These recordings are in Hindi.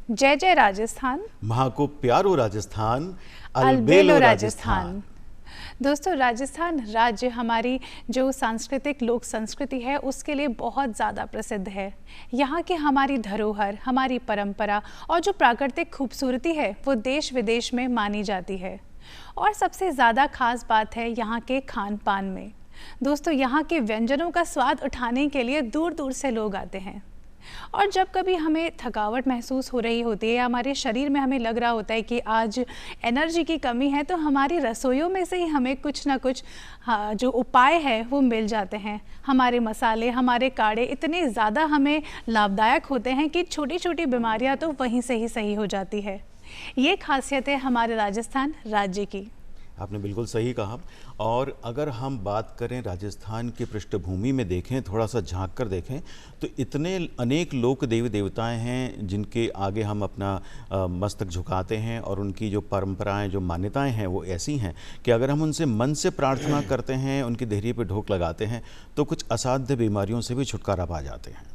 जय जय राजस्थान, माँ को प्यारो राजस्थान, अलबेलो राजस्थान। दोस्तों, राजस्थान राज्य हमारी जो सांस्कृतिक लोक संस्कृति है उसके लिए बहुत ज़्यादा प्रसिद्ध है। यहाँ की हमारी धरोहर, हमारी परंपरा और जो प्राकृतिक खूबसूरती है वो देश विदेश में मानी जाती है। और सबसे ज़्यादा खास बात है यहाँ के खान पान में। दोस्तों, यहाँ के व्यंजनों का स्वाद उठाने के लिए दूर दूर से लोग आते हैं। और जब कभी हमें थकावट महसूस हो रही होती है या हमारे शरीर में हमें लग रहा होता है कि आज एनर्जी की कमी है, तो हमारी रसोइयों में से ही हमें कुछ ना कुछ जो उपाय है वो मिल जाते हैं। हमारे मसाले, हमारे काढ़े इतने ज़्यादा हमें लाभदायक होते हैं कि छोटी छोटी बीमारियां तो वहीं से ही सही हो जाती है। ये खासियत है हमारे राजस्थान राज्य की। आपने बिल्कुल सही कहा। और अगर हम बात करें राजस्थान की पृष्ठभूमि में देखें, थोड़ा सा झांक कर देखें, तो इतने अनेक लोक देवी देवताएं हैं जिनके आगे हम अपना मस्तक झुकाते हैं और उनकी जो परंपराएं, जो मान्यताएं हैं वो ऐसी हैं कि अगर हम उनसे मन से प्रार्थना करते हैं, उनकी देहरी पे ढोक लगाते हैं, तो कुछ असाध्य बीमारियों से भी छुटकारा पा जाते हैं।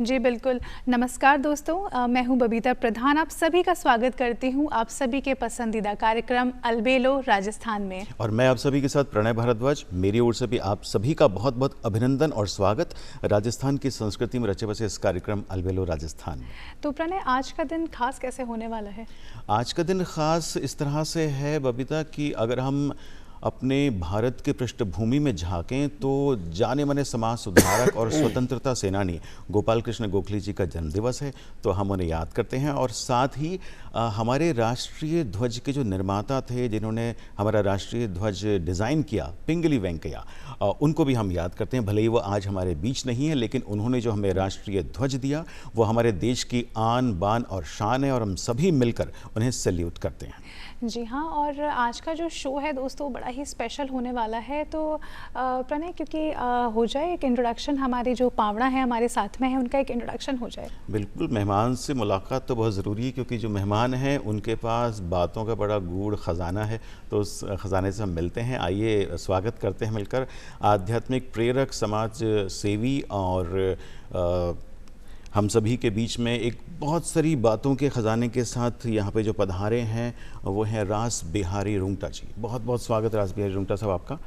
जी बिल्कुल। नमस्कार दोस्तों, मैं हूं बबीता प्रधान। आप सभी का स्वागत करती हूं आप सभी के पसंदीदा कार्यक्रम अलबेलो राजस्थान में। और मैं आप सभी के साथ प्रणय भारद्वाज। मेरी ओर से भी आप सभी का बहुत बहुत अभिनंदन और स्वागत राजस्थान की संस्कृति में रचे बसे इस कार्यक्रम अलबेलो राजस्थान में। तो प्रणय, आज का दिन खास कैसे होने वाला है? आज का दिन खास इस तरह से है बबीता कि अगर हम अपने भारत के पृष्ठभूमि में झांकें तो जाने माने समाज सुधारक और स्वतंत्रता सेनानी गोपाल कृष्ण गोखले जी का जन्मदिवस है, तो हम उन्हें याद करते हैं। और साथ ही हमारे राष्ट्रीय ध्वज के जो निर्माता थे, जिन्होंने हमारा राष्ट्रीय ध्वज डिज़ाइन किया, पिंगली वेंकैया, उनको भी हम याद करते हैं। भले ही वो आज हमारे बीच नहीं है, लेकिन उन्होंने जो हमें राष्ट्रीय ध्वज दिया वो हमारे देश की आन बान और शान है, और हम सभी मिलकर उन्हें सैल्यूट करते हैं। जी हाँ, और आज का जो शो है दोस्तों बड़ा ही स्पेशल होने वाला है। तो प्रणय, क्योंकि हो जाए एक इंट्रोडक्शन, हमारे जो पावड़ा है हमारे साथ में है उनका एक इंट्रोडक्शन हो जाए। बिल्कुल, मेहमान से मुलाकात तो बहुत ज़रूरी है, क्योंकि जो मेहमान हैं उनके पास बातों का बड़ा गूढ़ ख़जाना है, तो उस ख़जाने से हम मिलते हैं। आइए स्वागत करते हैं मिलकर आध्यात्मिक प्रेरक, समाज सेवी और हम सभी के बीच में एक बहुत सारी बातों के ख़जाने के साथ यहाँ पे जो पधारे हैं वो हैं रास बिहारी रुंगटा जी। बहुत बहुत स्वागत रास बिहारी रुंगटा साहब आपका।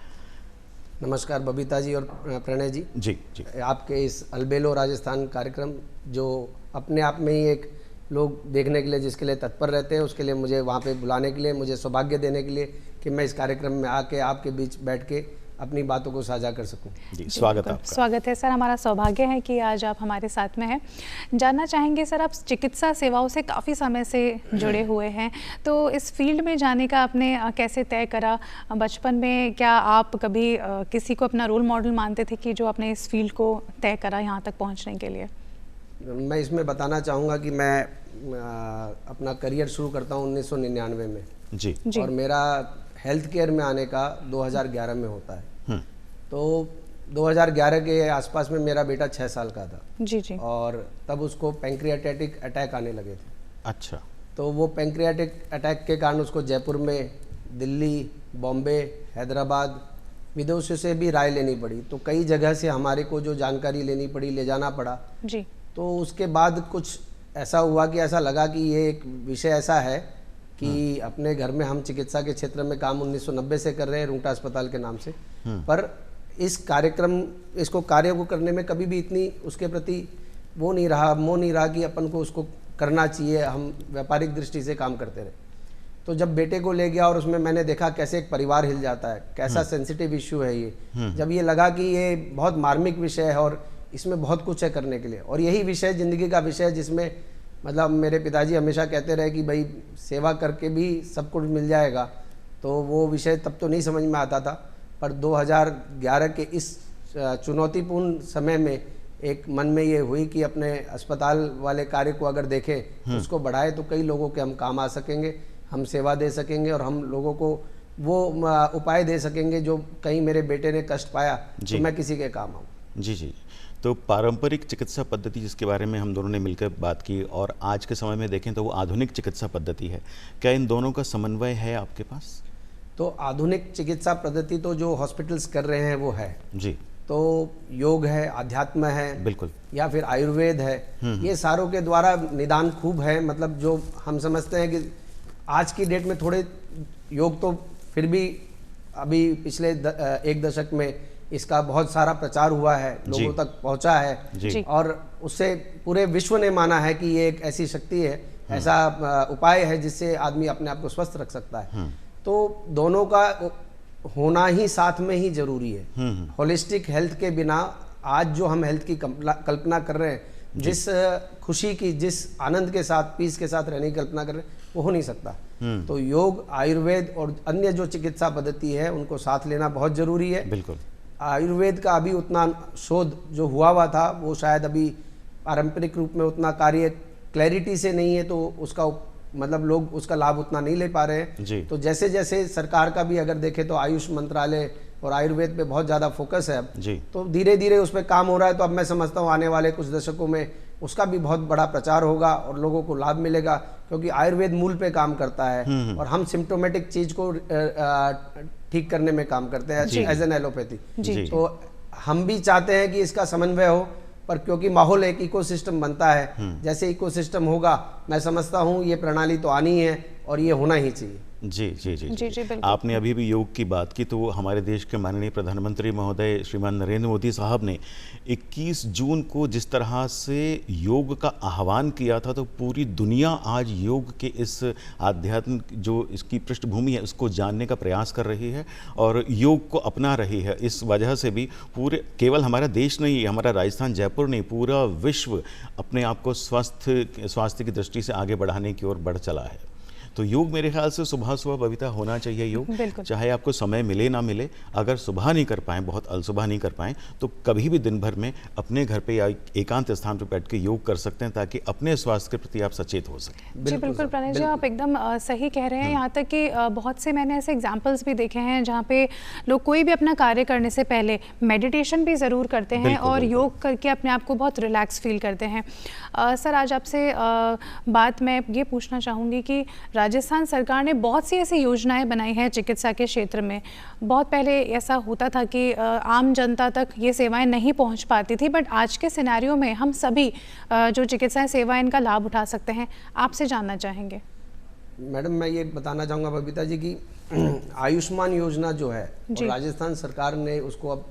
नमस्कार बबीता जी और प्रणय जी। जी जी। आपके इस अलबेलो राजस्थान कार्यक्रम जो अपने आप में ही एक लोग देखने के लिए जिसके लिए तत्पर रहते हैं, उसके लिए मुझे वहाँ पे बुलाने के लिए, मुझे सौभाग्य देने के लिए कि मैं इस कार्यक्रम में आके आपके बीच बैठ के अपनी बातों को साझा कर सकूं। जी, स्वागत है आपका। स्वागत है सर, हमारा सौभाग्य है कि आज आप हमारे साथ में हैं। जानना चाहेंगे सर, आप चिकित्सा सेवाओं से काफ़ी समय से जुड़े हुए हैं, तो इस फील्ड में जाने का आपने कैसे तय करा? बचपन में क्या आप कभी किसी को अपना रोल मॉडल मानते थे कि जो आपने इस फील्ड को तय करा यहाँ तक पहुँचने के लिए? मैं इसमें बताना चाहूँगा कि मैं अपना करियर शुरू करता हूँ 1999 में जी। और मेरा हेल्थ केयर में आने का 2011 में होता है। तो 2011 के आसपास में मेरा बेटा 6 साल का था। जी जी। और तब उसको पैंक्रियाटिक अटैक आने लगे थे। अच्छा। तो वो पैंक्रियाटिक अटैक के कारण उसको जयपुर में, दिल्ली, बॉम्बे, हैदराबाद विदेशों से भी राय लेनी पड़ी। तो कई जगह से हमारे को जो जानकारी लेनी पड़ी, ले जाना पड़ा जी। तो उसके बाद कुछ ऐसा हुआ कि ऐसा लगा कि ये एक विषय ऐसा है कि अपने घर में हम चिकित्सा के क्षेत्र में काम 1990 से कर रहे हैं रुंगटा अस्पताल के नाम से, पर इस इसको कार्य को करने में कभी भी इतनी उसके प्रति मोह नहीं रहा कि अपन को उसको करना चाहिए, हम व्यापारिक दृष्टि से काम करते रहे। तो जब बेटे को ले गया और उसमें मैंने देखा कैसे एक परिवार हिल जाता है, कैसा सेंसिटिव इश्यू है ये, जब ये लगा कि ये बहुत मार्मिक विषय है और इसमें बहुत कुछ है करने के लिए, और यही विषय ज़िंदगी का विषय है जिसमें मतलब मेरे पिताजी हमेशा कहते रहे कि भाई सेवा करके भी सब कुछ मिल जाएगा, तो वो विषय तब तो नहीं समझ में आता था। पर 2011 के इस चुनौतीपूर्ण समय में एक मन में ये हुई कि अपने अस्पताल वाले कार्य को अगर देखें, उसको बढ़ाए तो कई लोगों के हम काम आ सकेंगे, हम सेवा दे सकेंगे और हम लोगों को वो उपाय दे सकेंगे जो कहीं मेरे बेटे ने कष्ट पाया तो मैं किसी के काम आऊँ। जी जी। तो पारंपरिक चिकित्सा पद्धति जिसके बारे में हम दोनों ने मिलकर बात की, और आज के समय में देखें तो वो आधुनिक चिकित्सा पद्धति है, क्या इन दोनों का समन्वय है आपके पास? तो आधुनिक चिकित्सा पद्धति तो जो हॉस्पिटल्स कर रहे हैं वो है जी। तो योग है, अध्यात्म है, बिल्कुल, या फिर आयुर्वेद है, ये सारों के द्वारा निदान खूब है। मतलब जो हम समझते हैं कि आज की डेट में थोड़े योग तो फिर भी अभी पिछले एक दशक में इसका बहुत सारा प्रचार हुआ है, लोगों तक पहुंचा है, और उससे पूरे विश्व ने माना है कि ये एक ऐसी शक्ति है, ऐसा उपाय है जिससे आदमी अपने आप को स्वस्थ रख सकता है। तो दोनों का होना ही साथ में ही जरूरी है। होलिस्टिक हेल्थ के बिना आज जो हम हेल्थ की कल्पना कर रहे हैं, जिस खुशी की, जिस आनंद के साथ, पीस के साथ रहने की कल्पना कर रहे हैं, वो हो नहीं सकता। तो योग, आयुर्वेद और अन्य जो चिकित्सा पद्धति है उनको साथ लेना बहुत जरूरी है। बिल्कुल। आयुर्वेद का अभी उतना शोध जो हुआ था वो शायद अभी पारंपरिक रूप में उतना कार्य क्लैरिटी से नहीं है, तो उसका मतलब लोग उसका लाभ उतना नहीं ले पा रहे हैं। तो जैसे जैसे सरकार का भी अगर देखें तो आयुष मंत्रालय और आयुर्वेद पे बहुत ज़्यादा फोकस है अब, तो धीरे धीरे उस पर काम हो रहा है। तो अब मैं समझता हूँ आने वाले कुछ दशकों में उसका भी बहुत बड़ा प्रचार होगा और लोगों को लाभ मिलेगा, क्योंकि आयुर्वेद मूल पे काम करता है और हम सिम्प्टोमेटिक चीज को ठीक करने में काम करते हैं एज एन एलोपैथी। तो हम भी चाहते हैं कि इसका समन्वय हो, पर क्योंकि माहौल एक इकोसिस्टम बनता है, जैसे इकोसिस्टम होगा, मैं समझता हूँ ये प्रणाली तो आनी है और ये होना ही चाहिए। जी जी जी जी, जी, जी। आपने अभी भी योग की बात की, तो हमारे देश के माननीय प्रधानमंत्री महोदय श्रीमान नरेंद्र मोदी साहब ने 21 जून को जिस तरह से योग का आह्वान किया था, तो पूरी दुनिया आज योग के इस आध्यात्म जो इसकी पृष्ठभूमि है उसको जानने का प्रयास कर रही है और योग को अपना रही है। इस वजह से भी पूरे, केवल हमारा देश नहीं, हमारा राजस्थान जयपुर नहीं, पूरा विश्व अपने आप को स्वास्थ्य की दृष्टि से आगे बढ़ाने की ओर बढ़ चला है। तो योग मेरे ख्याल से सुबह सुबह बबीता होना चाहिए योग, चाहे आपको समय मिले ना मिले। अगर सुबह नहीं कर पाएँ, बहुत अलसुबह नहीं कर पाएँ, तो कभी भी दिन भर में अपने घर पे या एकांत स्थान पर बैठ के योग कर सकते हैं, ताकि अपने स्वास्थ्य के प्रति आप सचेत हो सकें। जी बिल्कुल प्रणय जी, आप एकदम सही कह रहे हैं। यहाँ तक कि बहुत से मैंने ऐसे एग्जाम्पल्स भी देखे हैं जहाँ पे लोग कोई भी अपना कार्य करने से पहले मेडिटेशन भी ज़रूर करते हैं और योग करके अपने आप को बहुत रिलैक्स फील करते हैं। सर, आज आपसे बात मैं ये पूछना चाहूँगी कि राजस्थान सरकार ने बहुत सी ऐसी योजनाएं बनाई हैं चिकित्सा के क्षेत्र में। बहुत पहले ऐसा होता था कि आम जनता तक ये सेवाएं नहीं पहुंच पाती थी, बट आज के सिनेरियो में हम सभी जो चिकित्सा सेवाएं इनका लाभ उठा सकते हैं। आपसे जानना चाहेंगे। मैडम, मैं ये बताना चाहूँगा बबीता जी की आयुष्मान योजना जो है, और राजस्थान सरकार ने उसको अब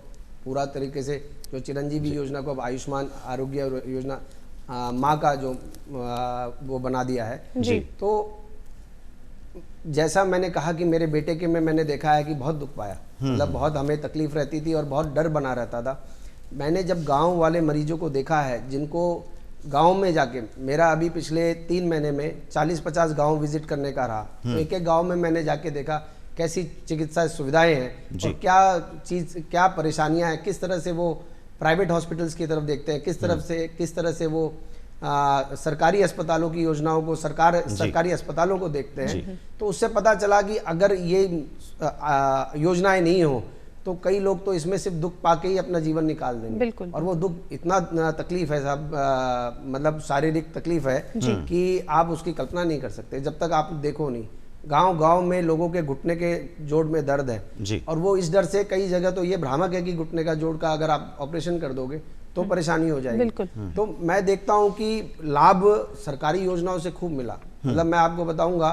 पूरा तरीके से, जो चिरंजीवी योजना को अब आयुष्मान आरोग्य योजना माँ का जो वो बना दिया है। तो जैसा मैंने कहा कि मेरे बेटे के में मैंने देखा है कि बहुत दुख पाया, मतलब बहुत हमें तकलीफ रहती थी और बहुत डर बना रहता था। मैंने जब गांव वाले मरीजों को देखा है, जिनको गांव में जाके, मेरा अभी पिछले 3 महीने में 40-50 गांव विजिट करने का रहा, तो एक एक गांव में मैंने जाके देखा कैसी चिकित्सा सुविधाएं हैं और क्या परेशानियां हैं, किस तरह से वो प्राइवेट हॉस्पिटल्स की तरफ देखते हैं, किस तरह से वो सरकारी अस्पतालों की योजनाओं को, सरकारी अस्पतालों को देखते हैं। तो उससे पता चला कि अगर ये योजनाएं नहीं हो तो कई लोग तो इसमें सिर्फ दुख पाके ही अपना जीवन निकाल देंगे। और वो दुख इतना तकलीफ है साहब, मतलब शारीरिक तकलीफ है कि आप उसकी कल्पना नहीं कर सकते जब तक आप देखो नहीं। गांव में लोगों के घुटने के जोड़ में दर्द है और वो इस डर से, कई जगह तो ये भ्रामक है कि घुटने का जोड़ का अगर आप ऑपरेशन कर दोगे तो परेशानी हो जाएगी। तो मैं देखता हूं कि लाभ सरकारी योजनाओं से खूब मिला। मतलब मैं आपको बताऊंगा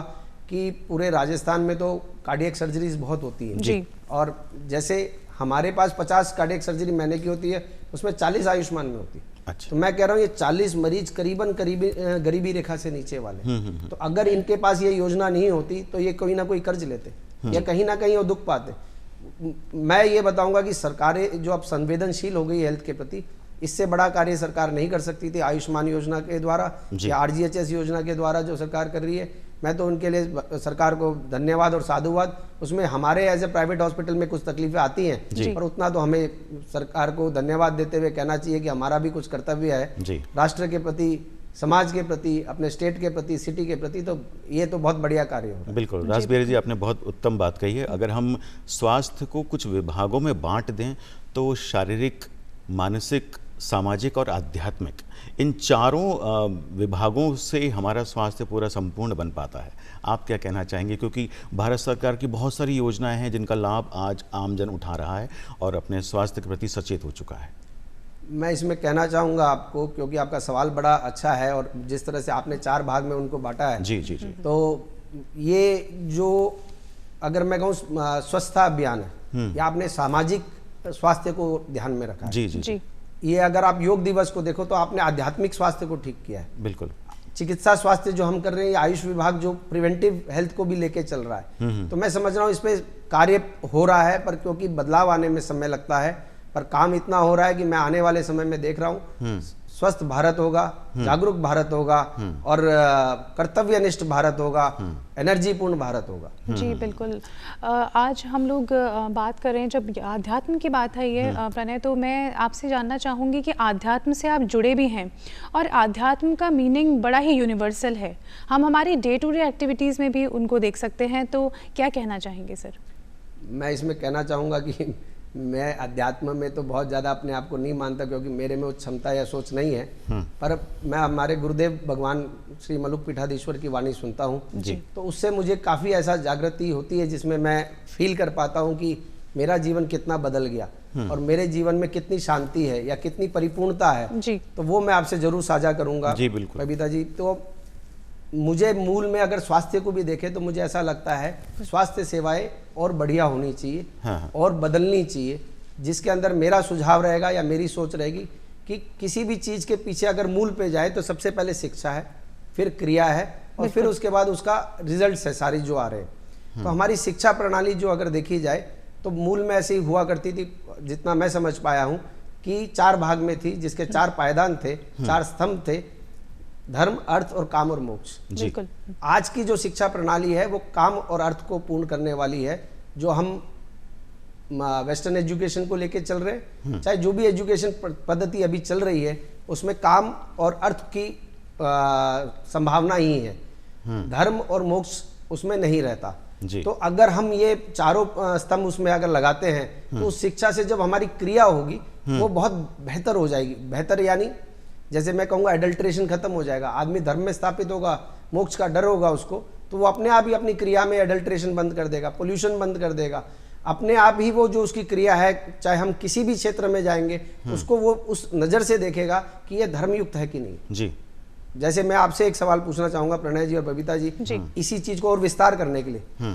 कि पूरे राजस्थान में तो कार्डियक सर्जरीज बहुत होती है, और जैसे हमारे पास 50 कार्डियक सर्जरी महीने की होती है, उसमें 40 आयुष्मान में होती है। तो मैं कह रहा हूँ ये 40 मरीज करीबन गरीबी रेखा से नीचे वाले, तो अगर इनके पास ये योजना नहीं होती तो ये कोई ना कोई कर्ज लेते या कहीं ना कहीं वो दुख पाते। मैं ये बताऊंगा कि सरकारें जो अब संवेदनशील हो गई हेल्थ के प्रति, इससे बड़ा कार्य सरकार नहीं कर सकती थी आयुष्मान योजना के द्वारा या RGHS योजना के द्वारा जो सरकार कर रही है। मैं तो उनके लिए सरकार को धन्यवाद और साधुवाद। उसमें हमारे एज ए प्राइवेट हॉस्पिटल में कुछ तकलीफें आती हैं, पर उतना तो हमें सरकार को धन्यवाद देते हुए कहना चाहिए कि हमारा भी कुछ कर्तव्य है राष्ट्र के प्रति, समाज के प्रति, अपने स्टेट के प्रति, सिटी के प्रति। तो ये तो बहुत बढ़िया कार्य हो। बिल्कुल राजबीर जी, आपने बहुत उत्तम बात कही है। अगर हम स्वास्थ्य को कुछ विभागों में बांट दें तो शारीरिक, मानसिक सामाजिक और आध्यात्मिक, इन चारों विभागों से हमारा स्वास्थ्य पूरा संपूर्ण बन पाता है। आप क्या कहना चाहेंगे, क्योंकि भारत सरकार की बहुत सारी योजनाएं हैं जिनका लाभ आज आमजन उठा रहा है और अपने स्वास्थ्य के प्रति सचेत हो चुका है। मैं इसमें कहना चाहूँगा आपको, क्योंकि आपका सवाल बड़ा अच्छा है और जिस तरह से आपने 4 भाग में उनको बांटा है, जी जी जी, तो ये जो अगर मैं कहूँ स्वच्छता अभियान है या आपने सामाजिक स्वास्थ्य को ध्यान में रखा है। जी जी जी, ये अगर आप योग दिवस को देखो तो आपने आध्यात्मिक स्वास्थ्य को ठीक किया है। बिल्कुल। चिकित्सा स्वास्थ्य जो हम कर रहे हैं, आयुष विभाग जो प्रिवेंटिव हेल्थ को भी लेके चल रहा है, तो मैं समझ रहा हूँ इस पे कार्य हो रहा है, पर क्योंकि बदलाव आने में समय लगता है, पर काम इतना हो रहा है कि मैं आने वाले समय में देख रहा हूँ स्वस्थ भारत होगा, जागरूक भारत होगा और कर्तव्यनिष्ठ भारत होगा, एनर्जीपूर्ण भारत होगा। जी बिल्कुल। आज हम लोग बात कर रहे हैं, जब आध्यात्म की बात है ये प्रणय, तो मैं आपसे जानना चाहूँगी कि आध्यात्म से आप जुड़े भी हैं और आध्यात्म का मीनिंग बड़ा ही यूनिवर्सल है, हम हमारी डे टू डे एक्टिविटीज़ में भी उनको देख सकते हैं, तो क्या कहना चाहेंगे सर? मैं इसमें कहना चाहूँगा कि मैं अध्यात्म में तो बहुत ज़्यादा अपने आप को नहीं मानता, क्योंकि मेरे में वो क्षमता या सोच नहीं है, पर मैं हमारे गुरुदेव भगवान श्री मलुक पीठाधीश्वर की वाणी सुनता हूँ, तो उससे मुझे काफ़ी ऐसा जागृति होती है जिसमें मैं फील कर पाता हूँ कि मेरा जीवन कितना बदल गया और मेरे जीवन में कितनी शांति है या कितनी परिपूर्णता है जी। तो वो मैं आपसे जरूर साझा करूँगा जी। बिल्कुल बबीता जी। तो मुझे मूल में अगर स्वास्थ्य को भी देखें तो मुझे ऐसा लगता है स्वास्थ्य सेवाएं और बढ़िया होनी चाहिए, और बदलनी चाहिए, जिसके अंदर मेरा सुझाव रहेगा या मेरी सोच रहेगी कि किसी भी चीज़ के पीछे अगर मूल पे जाए तो सबसे पहले शिक्षा है, फिर क्रिया है और फिर उसके बाद उसका रिजल्ट्स है सारी जो आ रहे हैं। तो हमारी शिक्षा प्रणाली जो अगर देखी जाए तो मूल में ऐसे ही हुआ करती थी, जितना मैं समझ पाया हूँ कि 4 भाग में थी, जिसके 4 पायदान थे, 4 स्तंभ थे, धर्म, अर्थ और काम और मोक्ष। बिल्कुल। आज की जो शिक्षा प्रणाली है वो काम और अर्थ को पूर्ण करने वाली है, जो हम वेस्टर्न एजुकेशन को लेके चल रहे हैं, चाहे जो भी एजुकेशन पद्धति अभी चल रही है उसमें काम और अर्थ की संभावना ही है, धर्म और मोक्ष उसमें नहीं रहता जी। तो अगर हम ये चारों स्तंभ उसमें अगर लगाते हैं तो उस शिक्षा से जब हमारी क्रिया होगी वो बहुत बेहतर हो जाएगी। बेहतर यानी जैसे मैं कहूँगा एडल्ट्रेशन खत्म हो जाएगा, आदमी धर्म में स्थापित होगा, मोक्ष का डर होगा उसको, तो वो अपने आप ही अपनी क्रिया में एडल्ट्रेशन बंद कर देगा, पोल्यूशन बंद कर देगा, अपने आप ही वो जो उसकी क्रिया है, चाहे हम किसी भी क्षेत्र में जाएंगे उसको वो उस नज़र से देखेगा कि ये धर्मयुक्त है कि नहीं जी। जैसे मैं आपसे एक सवाल पूछना चाहूँगा प्रणय जी और बबीता जी, इसी चीज़ को और विस्तार करने के लिए,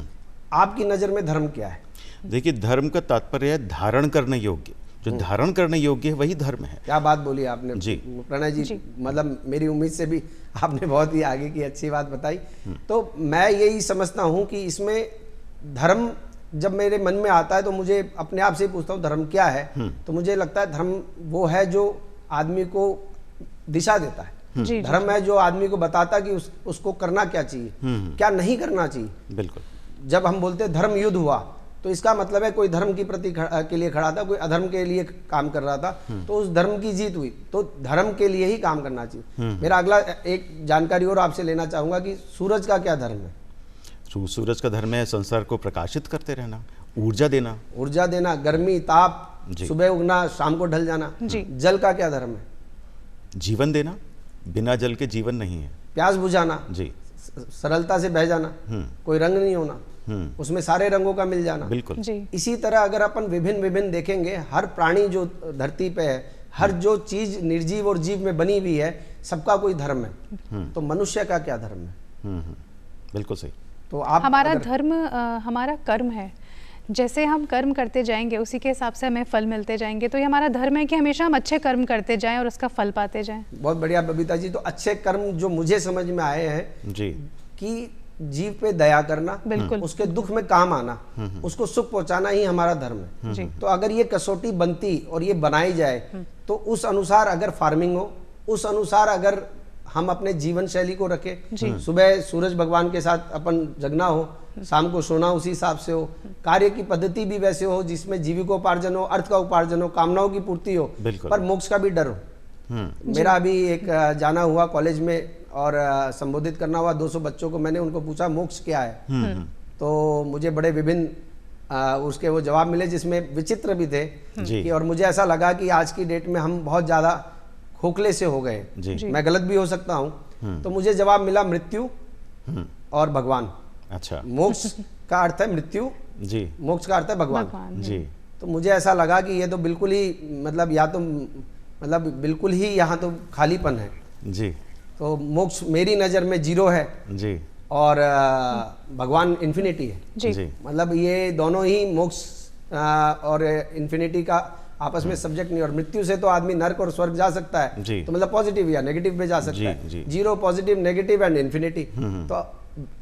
आपकी नज़र में धर्म क्या है? देखिए, धर्म का तात्पर्य है धारण करने योग्य, जो धारण करने योग्य है वही धर्म है। क्या बात बोली आपने जी प्रणय जी, मतलब मेरी उम्मीद से भी आपने बहुत ही आगे की अच्छी बात बताई। तो मैं यही समझता हूँ कि इसमें धर्म जब मेरे मन में आता है तो मुझे अपने आप से पूछता हूँ धर्म क्या है, तो मुझे लगता है धर्म वो है जो आदमी को दिशा देता है, धर्म है जो आदमी को बताता कि उसको करना क्या चाहिए, क्या नहीं करना चाहिए। बिल्कुल। जब हम बोलते हैं धर्म युद्ध हुआ तो इसका मतलब है कोई धर्म की प्रति के लिए खड़ा था, कोई अधर्म के लिए काम कर रहा था, तो उस धर्म की जीत हुई, तो धर्म के लिए ही काम करना चाहिए। मेरा अगला एक जानकारी और आपसे लेना चाहूंगा कि सूरज का क्या धर्म है? सूरज का धर्म है संसार को प्रकाशित करते रहना, ऊर्जा देना, गर्मी ताप, सुबह उगना शाम को ढल जाना। जल का क्या धर्म है? जीवन देना, बिना जल के जीवन नहीं है। प्यास बुझाना जी, सरलता से बह जाना, कोई रंग नहीं होना, उसमें सारे रंगों का मिल जाना। बिल्कुल जी। इसी तरह अगर अपन विभिन्न देखेंगे, हर प्राणी जो धरती पे है, हर जो चीज निर्जीव और जीव में बनी हुई है, सबका कोई धर्म है। तो मनुष्य का क्या धर्म है? बिल्कुल सही। तो आप हमारा धर्म हमारा कर्म है, जैसे हम कर्म करते जाएंगे उसी के हिसाब से हमें फल मिलते जाएंगे, तो ये हमारा धर्म है कि हमेशा हम अच्छे कर्म करते जाएं और उसका फल पाते जाएं। बहुत बढ़िया बबीता जी। तो अच्छे कर्म जो मुझे समझ में आए हैं जी, कि जीव पे दया करना, बिल्कुल, उसके दुख में काम आना, उसको सुख पहुंचाना ही हमारा धर्म है जी। तो अगर ये कसौटी बनती और ये बनाई जाए तो उस अनुसार अगर फार्मिंग हो, उस अनुसार अगर हम अपने जीवन शैली को रखें, सुबह सूरज भगवान के साथ अपन जगना हो, शाम को सोना उसी हिसाब से हो, कार्य की पद्धति भी वैसे हो जिसमें जीविकोपार्जन हो, अर्थ का उपार्जन हो, कामनाओं की पूर्ति हो, पर मोक्ष का भी डर हो। मेरा अभी एक जाना हुआ कॉलेज में और संबोधित करना हुआ 200 बच्चों को, मैंने उनको पूछा मोक्ष क्या है, तो मुझे बड़े विभिन्न उसके वो जवाब मिले जिसमें विचित्र भी थे जी। कि, और मुझे ऐसा लगा कि आज की डेट में हम बहुत ज़्यादा खोखले से हो गए, मैं गलत भी हो सकता हूँ। तो मुझे जवाब मिला मृत्यु और भगवान। अच्छा। मोक्ष का अर्थ है मृत्यु जी, मोक्ष का अर्थ है भगवान जी। तो मुझे ऐसा लगा कि ये तो बिल्कुल ही मतलब या तो मतलब बिल्कुल ही यहाँ तो खालीपन है जी। तो मोक्ष मेरी नज़र में जीरो है जी, और भगवान इन्फिनिटी है जी। मतलब ये दोनों ही मोक्ष और इन्फिनिटी का आपस में सब्जेक्ट नहीं, और मृत्यु से तो आदमी नर्क और स्वर्ग जा सकता है तो मतलब पॉजिटिव या नेगेटिव पे जा सकता है, zero, positive, negative and infinity. तो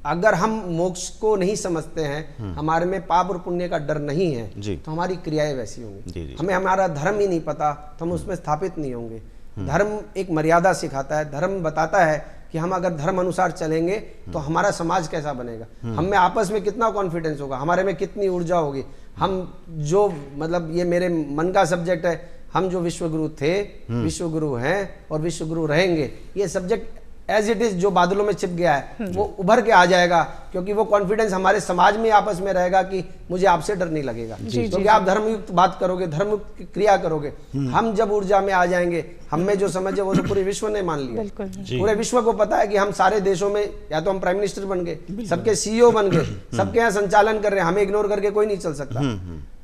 अगर हम मोक्ष को नहीं समझते हैं, हमारे में पाप और पुण्य का डर नहीं है, तो हमारी क्रियाएं वैसी होंगी। हमें हमारा धर्म ही नहीं पता तो हम उसमें स्थापित नहीं होंगे। धर्म एक मर्यादा सिखाता है, धर्म बताता है कि हम अगर धर्म अनुसार चलेंगे तो हमारा समाज कैसा बनेगा, हम में आपस में कितना कॉन्फिडेंस होगा, हमारे में कितनी ऊर्जा होगी। हम जो मतलब ये मेरे मन का सब्जेक्ट है, हम जो विश्वगुरु थे, विश्वगुरु हैं और विश्वगुरु रहेंगे, ये सब्जेक्ट एज इट इज जो बादलों में छिप गया है वो उभर के आ जाएगा, क्योंकि वो कॉन्फिडेंस हमारे समाज में आपस में रहेगा कि मुझे आपसे डर नहीं लगेगा, क्योंकि आप धर्मयुक्त बात करोगे, धर्मयुक्त क्रिया करोगे। हम जब ऊर्जा में आ जाएंगे, हम में जो समझ है वो तो पूरे विश्व ने मान लिया, पूरे विश्व को पता है कि हम सारे देशों में या तो हम प्राइम मिनिस्टर बन गए, सबके सीईओ बन गए, सबके यहाँ संचालन कर रहे हैं, हमें इग्नोर करके कोई नहीं चल सकता।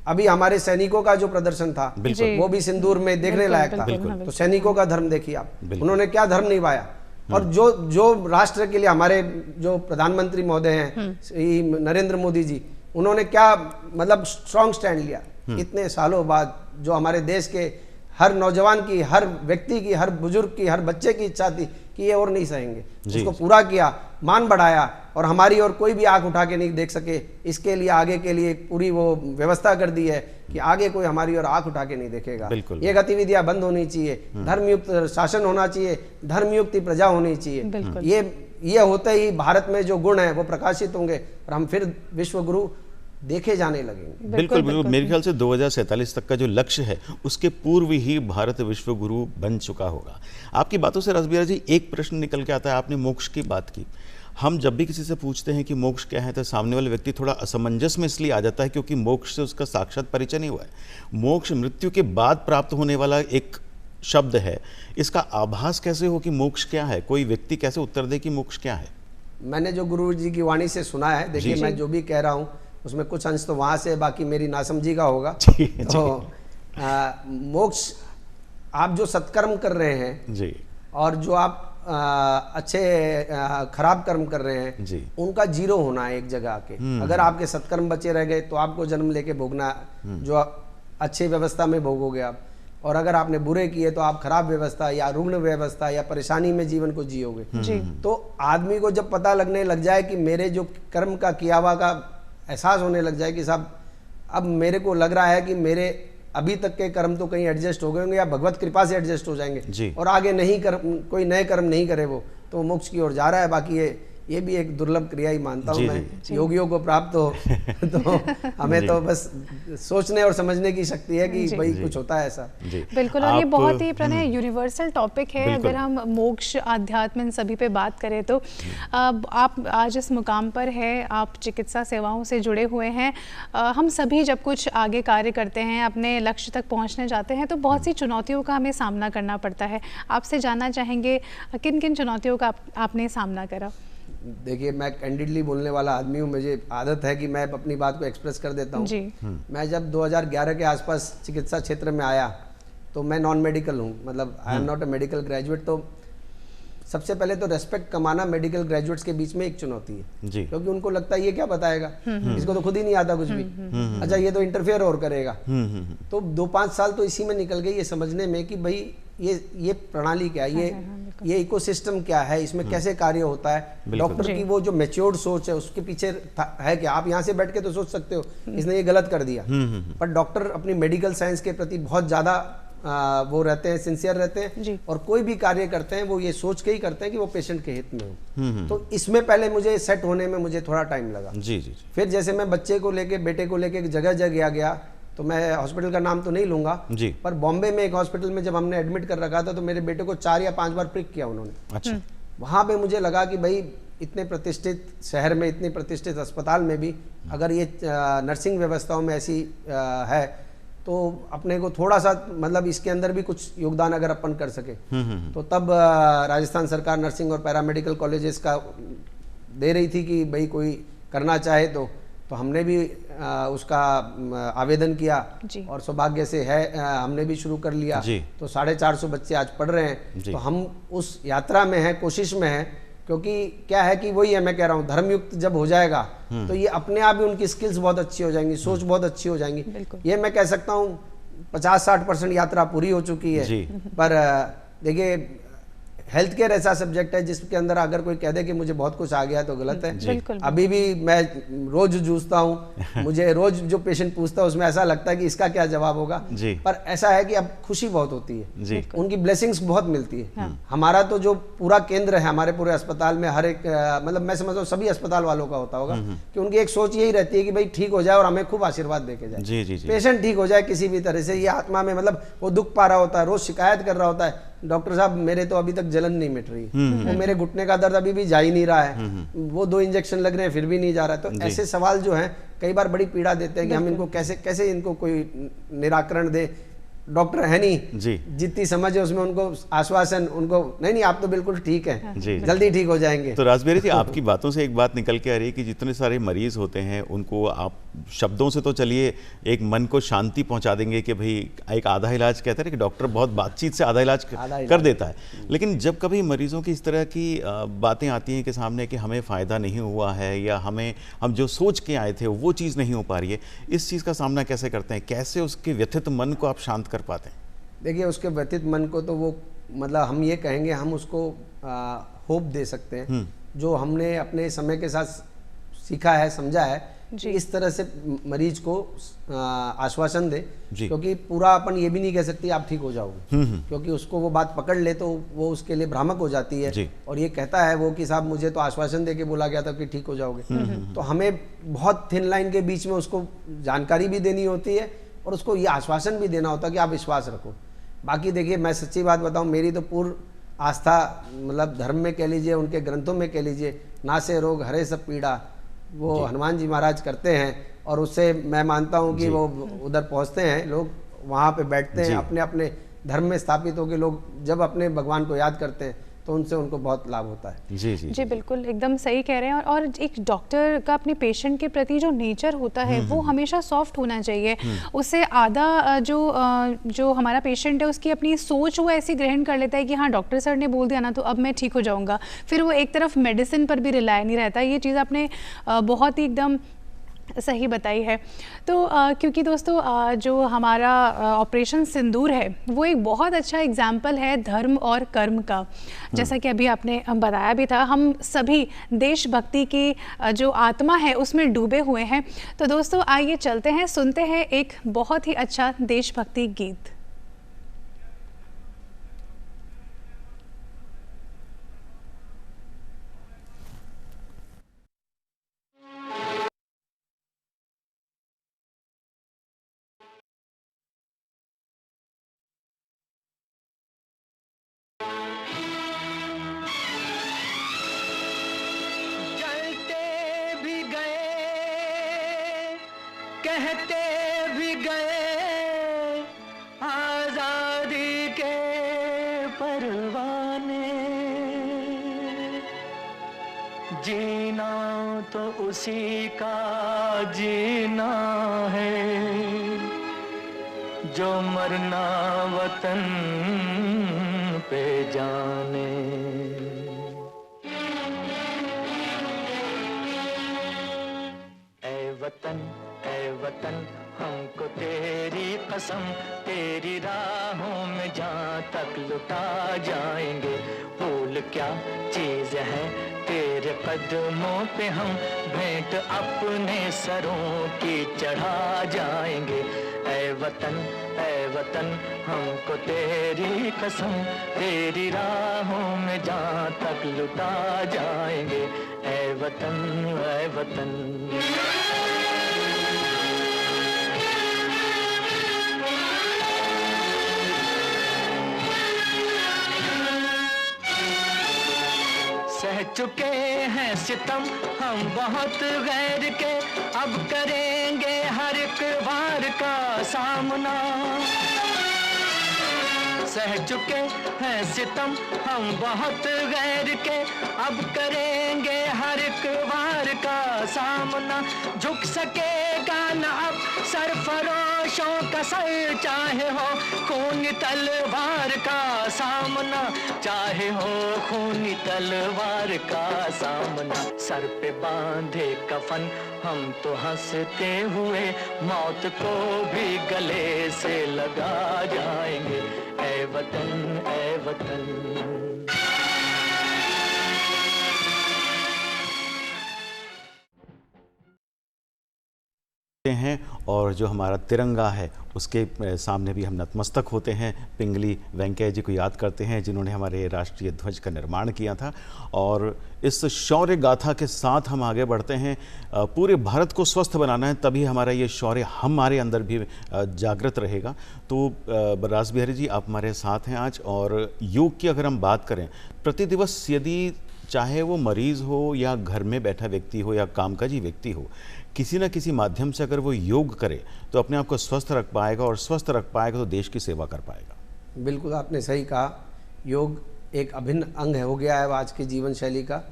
अभी हमारे सैनिकों का जो प्रदर्शन था वो भी सिंदूर में देखने लायक था, तो सैनिकों का धर्म देखिए आप, उन्होंने क्या धर्म निभाया। और जो राष्ट्र के लिए हमारे जो प्रधानमंत्री महोदय हैं नरेंद्र मोदी जी, उन्होंने क्या मतलब स्ट्रॉन्ग स्टैंड लिया इतने सालों बाद, जो हमारे देश के हर नौजवान की, हर व्यक्ति की, हर बुजुर्ग की, हर बच्चे की इच्छा थी कि ये और नहीं सहेंगे, उसको पूरा किया, मान बढ़ाया, और हमारी और कोई भी आंख उठा के नहीं देख सके, इसके लिए आगे के लिए पूरी वो व्यवस्था कर दी है कि आगे कोई हमारी और आंख उठा के नहीं देखेगा। ये गतिविधियां बंद होनी चाहिए, धर्मयुक्त शासन होना चाहिए, धर्मयुक्त प्रजा होनी चाहिए। ये होते ही भारत में जो गुण है वो प्रकाशित होंगे और हम फिर विश्वगुरु देखे जाने लगेंगे। बिल्कुल बिल्कुल। मेरे ख्याल से 2047 तक का जो लक्ष्य है उसके पूर्व ही भारत विश्व गुरु बन चुका होगा। आपकी बातों से रसबिहारी जी एक प्रश्न निकल के आता है, आपने मोक्ष की बात की। हम जब भी किसी से पूछते हैं कि मोक्ष क्या है तो सामने वाले व्यक्ति थोड़ा असमंजस में इसलिए आ जाता है क्योंकि मोक्ष से उसका साक्षात परिचय नहीं हुआ है। मोक्ष मृत्यु के बाद प्राप्त होने वाला एक शब्द है, इसका आभास कैसे हो कि मोक्ष क्या है? कोई व्यक्ति कैसे उत्तर दे कि मोक्ष क्या है? मैंने जो गुरु जी की वाणी से सुना है, देखिए मैं जो भी कह रहा हूँ उसमें कुछ अंश तो वहाँ से, बाकी मेरी नासमझी का होगा। तो मोक्ष आप जो सत्कर्म कर रहे हैं जी, और जो आप अच्छे खराब कर्म कर रहे हैं जी, उनका जीरो होना है एक जगह के। अगर आपके सत्कर्म बचे रह गए तो आपको जन्म लेके भोगना, जो अच्छी व्यवस्था में भोगोगे आप, और अगर आपने बुरे किए तो आप खराब व्यवस्था या रुग्ण व्यवस्था या परेशानी में जीवन को जियोगे। तो आदमी को जब पता लगने लग जाए कि मेरे जो कर्म का किया हुआ का एहसास होने लग जाए कि साहब अब मेरे को लग रहा है कि मेरे अभी तक के कर्म तो कहीं एडजस्ट हो गए होंगे या भगवत कृपा से एडजस्ट हो जाएंगे और आगे नहीं कोई नए कर्म नहीं करे वो, तो मोक्ष की ओर जा रहा है। बाकी ये भी एक दुर्लभ क्रिया ही मानता हूँ मैं, योगियों को प्राप्त हो तो हमें तो बस सोचने और समझने की शक्ति है कि भाई कुछ होता है ऐसा। बिल्कुल। और ये बहुत ही प्रणय यूनिवर्सल टॉपिक है। अगर हम मोक्ष, आध्यात्म इन सभी पे बात करें तो आप आज इस मुकाम पर है, आप चिकित्सा सेवाओं से जुड़े हुए हैं। हम सभी जब कुछ आगे कार्य करते हैं, अपने लक्ष्य तक पहुँचने जाते हैं तो बहुत सी चुनौतियों का हमें सामना करना पड़ता है। आपसे जानना चाहेंगे किन किन चुनौतियों का आपने सामना करा? देखिए मैं कैंडिडली बोलने वाला आदमी हूँ, मुझे आदत है कि मैं अपनी बात को एक्सप्रेस कर देता हूँ। मैं जब 2011 के आसपास चिकित्सा क्षेत्र में आया तो मैं नॉन मेडिकल हूँ, मतलब I am not a medical graduate. तो सबसे पहले तो रेस्पेक्ट कमाना मेडिकल ग्रेजुएट्स के बीच में एक चुनौती है जी, क्योंकि उनको लगता है ये क्या बताएगा, इसको तो खुद ही नहीं आता कुछ भी, अच्छा ये तो इंटरफेयर और करेगा। तो 2-5 साल तो इसी में निकल गए ये समझने में कि भाई ये प्रणाली क्या है, ये इकोसिस्टम क्या है, इसमें कैसे कार्य होता है। डॉक्टर की वो जो मैच्योर्ड सोच है उसके पीछे है कि आप यहाँ से बैठ के तो सोच सकते हो इसने ये गलत कर दिया, पर डॉक्टर अपनी मेडिकल साइंस के प्रति बहुत ज्यादा वो रहते हैं, सिंसियर रहते हैं, और कोई भी कार्य करते हैं वो ये सोच के ही करते हैं कि वो पेशेंट के हित में हो। तो इसमें पहले मुझे सेट होने में मुझे थोड़ा टाइम लगा जी। फिर जैसे मैं बच्चे को लेके, बेटे को लेके जगह जगह गया, तो मैं हॉस्पिटल का नाम तो नहीं लूंगा जी, पर बॉम्बे में एक हॉस्पिटल में जब हमने एडमिट कर रखा था तो मेरे बेटे को 4 या 5 बार प्रिक किया उन्होंने। अच्छा। वहां पे मुझे लगा कि भाई इतने प्रतिष्ठित शहर में, इतने प्रतिष्ठित अस्पताल में भी अगर ये नर्सिंग व्यवस्थाओं में ऐसी है, तो अपने को थोड़ा सा मतलब इसके अंदर भी कुछ योगदान अगर अपन कर सके तो तब राजस्थान सरकार नर्सिंग और पैरामेडिकल कॉलेजेस का दे रही थी कि भाई कोई करना चाहे तो हमने भी उसका आवेदन किया और सौभाग्य से है हमने भी शुरू कर लिया। तो 450 बच्चे आज पढ़ रहे हैं। तो हम उस यात्रा में हैं, कोशिश में हैं, क्योंकि क्या है कि वही है, मैं कह रहा हूँ, धर्मयुक्त जब हो जाएगा तो ये अपने आप ही उनकी स्किल्स बहुत अच्छी हो जाएंगी, सोच बहुत अच्छी हो जाएंगी। ये मैं कह सकता हूँ 50-60% यात्रा पूरी हो चुकी है। पर देखिए हेल्थ केयर ऐसा सब्जेक्ट है जिसके अंदर अगर कोई कह दे कि मुझे बहुत कुछ आ गया तो गलत है। अभी भी मैं रोज जूझता हूँ, मुझे रोज जो पेशेंट पूछता है उसमें ऐसा लगता है कि इसका क्या जवाब होगा, पर ऐसा है कि अब खुशी बहुत होती है, उनकी ब्लेसिंग्स बहुत मिलती है। हमारा तो जो पूरा केंद्र है हमारे पूरे अस्पताल में, हर एक मतलब मैं समझता हूँ सभी अस्पताल वालों का होता होगा कि उनकी एक सोच यही रहती है कि भाई ठीक हो जाए और हमें खूब आशीर्वाद देके जाए, पेशेंट ठीक हो जाए किसी भी तरह से। ये आत्मा में मतलब वो दुख पा रहा होता है, रोज शिकायत कर रहा होता है, डॉक्टर साहब मेरे तो अभी तक जलन नहीं मिट रही, वो मेरे घुटने का दर्द अभी भी जा ही नहीं रहा है, वो 2 इंजेक्शन लग रहे हैं फिर भी नहीं जा रहा है। तो ऐसे सवाल जो हैं कई बार बड़ी पीड़ा देते हैं कि हम इनको कैसे इनको कोई निराकरण दे। डॉक्टर है नहीं जी, जितनी समझ है उसमें उनको आश्वासन, उनको नहीं आप तो बिल्कुल ठीक है, जल्दी ठीक हो जाएंगे। तो राजबिहारी जी, आपकी बातों से एक बात निकल के आ रही है कि जितने सारे मरीज होते हैं उनको आप शब्दों से तो चलिए एक मन को शांति पहुंचा देंगे कि भाई एक आधा इलाज कहते हैं कि डॉक्टर बहुत बातचीत से आधा इलाज कर देता है, लेकिन जब कभी मरीजों की इस तरह की बातें आती हैं कि सामने कि हमें फ़ायदा नहीं हुआ है या हम जो सोच के आए थे वो चीज़ नहीं हो पा रही है, इस चीज़ का सामना कैसे करते हैं, कैसे उसके व्यथित मन को आप शांत कर पाते हैं? देखिए उसके व्यथित मन को तो वो मतलब हम ये कहेंगे, हम उसको होप दे सकते हैं जो हमने अपने समय के साथ सीखा है, समझा है, इस तरह से मरीज को आश्वासन दे, क्योंकि पूरा अपन ये भी नहीं कह सकते आप ठीक हो जाओगे, क्योंकि उसको वो बात पकड़ ले तो वो उसके लिए भ्रामक हो जाती है और ये कहता है वो कि साहब मुझे तो आश्वासन दे के बोला गया था कि ठीक हो जाओगे। तो हमें बहुत थिन लाइन के बीच में उसको जानकारी भी देनी होती है और उसको ये आश्वासन भी देना होता है कि आप विश्वास रखो। बाकी देखिए मैं सच्ची बात बताऊं, मेरी तो पूर्ण आस्था मतलब धर्म में कह लीजिए, उनके ग्रंथों में कह लीजिए, नासे रोग हरे सब पीड़ा, वो हनुमान जी महाराज करते हैं और उससे मैं मानता हूं कि वो उधर पहुंचते हैं, लोग वहां पे बैठते हैं, अपने अपने धर्म में स्थापित होकर लोग जब अपने भगवान को याद करते हैं तो उनसे उनको बहुत लाभ होता है। जी बिल्कुल एकदम सही कह रहे हैं। और एक डॉक्टर का अपने पेशेंट के प्रति जो नेचर होता है वो हमेशा सॉफ्ट होना चाहिए। उससे आधा जो हमारा पेशेंट है उसकी अपनी सोच वो ऐसी ग्रहण कर लेता है कि हाँ डॉक्टर सर ने बोल दिया ना तो अब मैं ठीक हो जाऊंगा, फिर वो एक तरफ मेडिसिन पर भी रिलाय नहीं रहता। ये चीज़ आपने बहुत ही एकदम सही बताई है। तो क्योंकि दोस्तों जो हमारा ऑपरेशन सिंदूर है वो एक बहुत अच्छा एग्जाम्पल है धर्म और कर्म का, जैसा कि अभी आपने बताया भी था, हम सभी देशभक्ति की जो आत्मा है उसमें डूबे हुए हैं। तो दोस्तों आइए चलते हैं, सुनते हैं एक बहुत ही अच्छा देशभक्ति गीत। कहते भी गए आजादी के परवाने, जीना तो उसी का जीना है जो मरना वतन पे जाने। ऐ वतन हमको तेरी कसम, तेरी राहों में जहाँ तक लुटा जाएंगे। फूल क्या चीज है तेरे कदमों पे हम भेंट अपने सरों की चढ़ा जाएंगे। ऐ वतन हमको तेरी कसम, तेरी राहों में जहाँ तक लुटा जाएंगे। ऐ वतन चुके हैं सितम हम बहुत गैर के, अब करेंगे हर एक वार का सामना। सह चुके हैं सितम हम बहुत गैर के, अब करेंगे हर एक वार का सामना। झुक सकेगा न अब सरफरोशों का सर, चाहे हो खूनी तलवार का सामना, चाहे हो खूनी तलवार का सामना। सर पे बांधे कफन हम तो हंसते हुए, मौत को भी गले से लगा जाएंगे। ऐ वतन ऐ वतन। हैं और जो हमारा तिरंगा है उसके सामने भी हम नतमस्तक होते हैं। पिंगली वेंकैया जी को याद करते हैं जिन्होंने हमारे राष्ट्रीय ध्वज का निर्माण किया था, और इस शौर्य गाथा के साथ हम आगे बढ़ते हैं। पूरे भारत को स्वस्थ बनाना है, तभी हमारा ये शौर्य हमारे अंदर भी जागृत रहेगा। तो रास बिहारी जी आप हमारे साथ हैं आज, और योग की अगर हम बात करें, प्रतिदिवस यदि चाहे वो मरीज़ हो या घर में बैठा व्यक्ति हो या कामकाजी व्यक्ति हो, किसी न किसी माध्यम से अगर वो योग करे तो अपने आप को स्वस्थ रख पाएगा, और स्वस्थ रख पाएगा तो देश की सेवा कर पाएगा। बिल्कुल आपने सही कहा, योग एक अभिन्न अंग हो गया है आज की जीवन शैली का।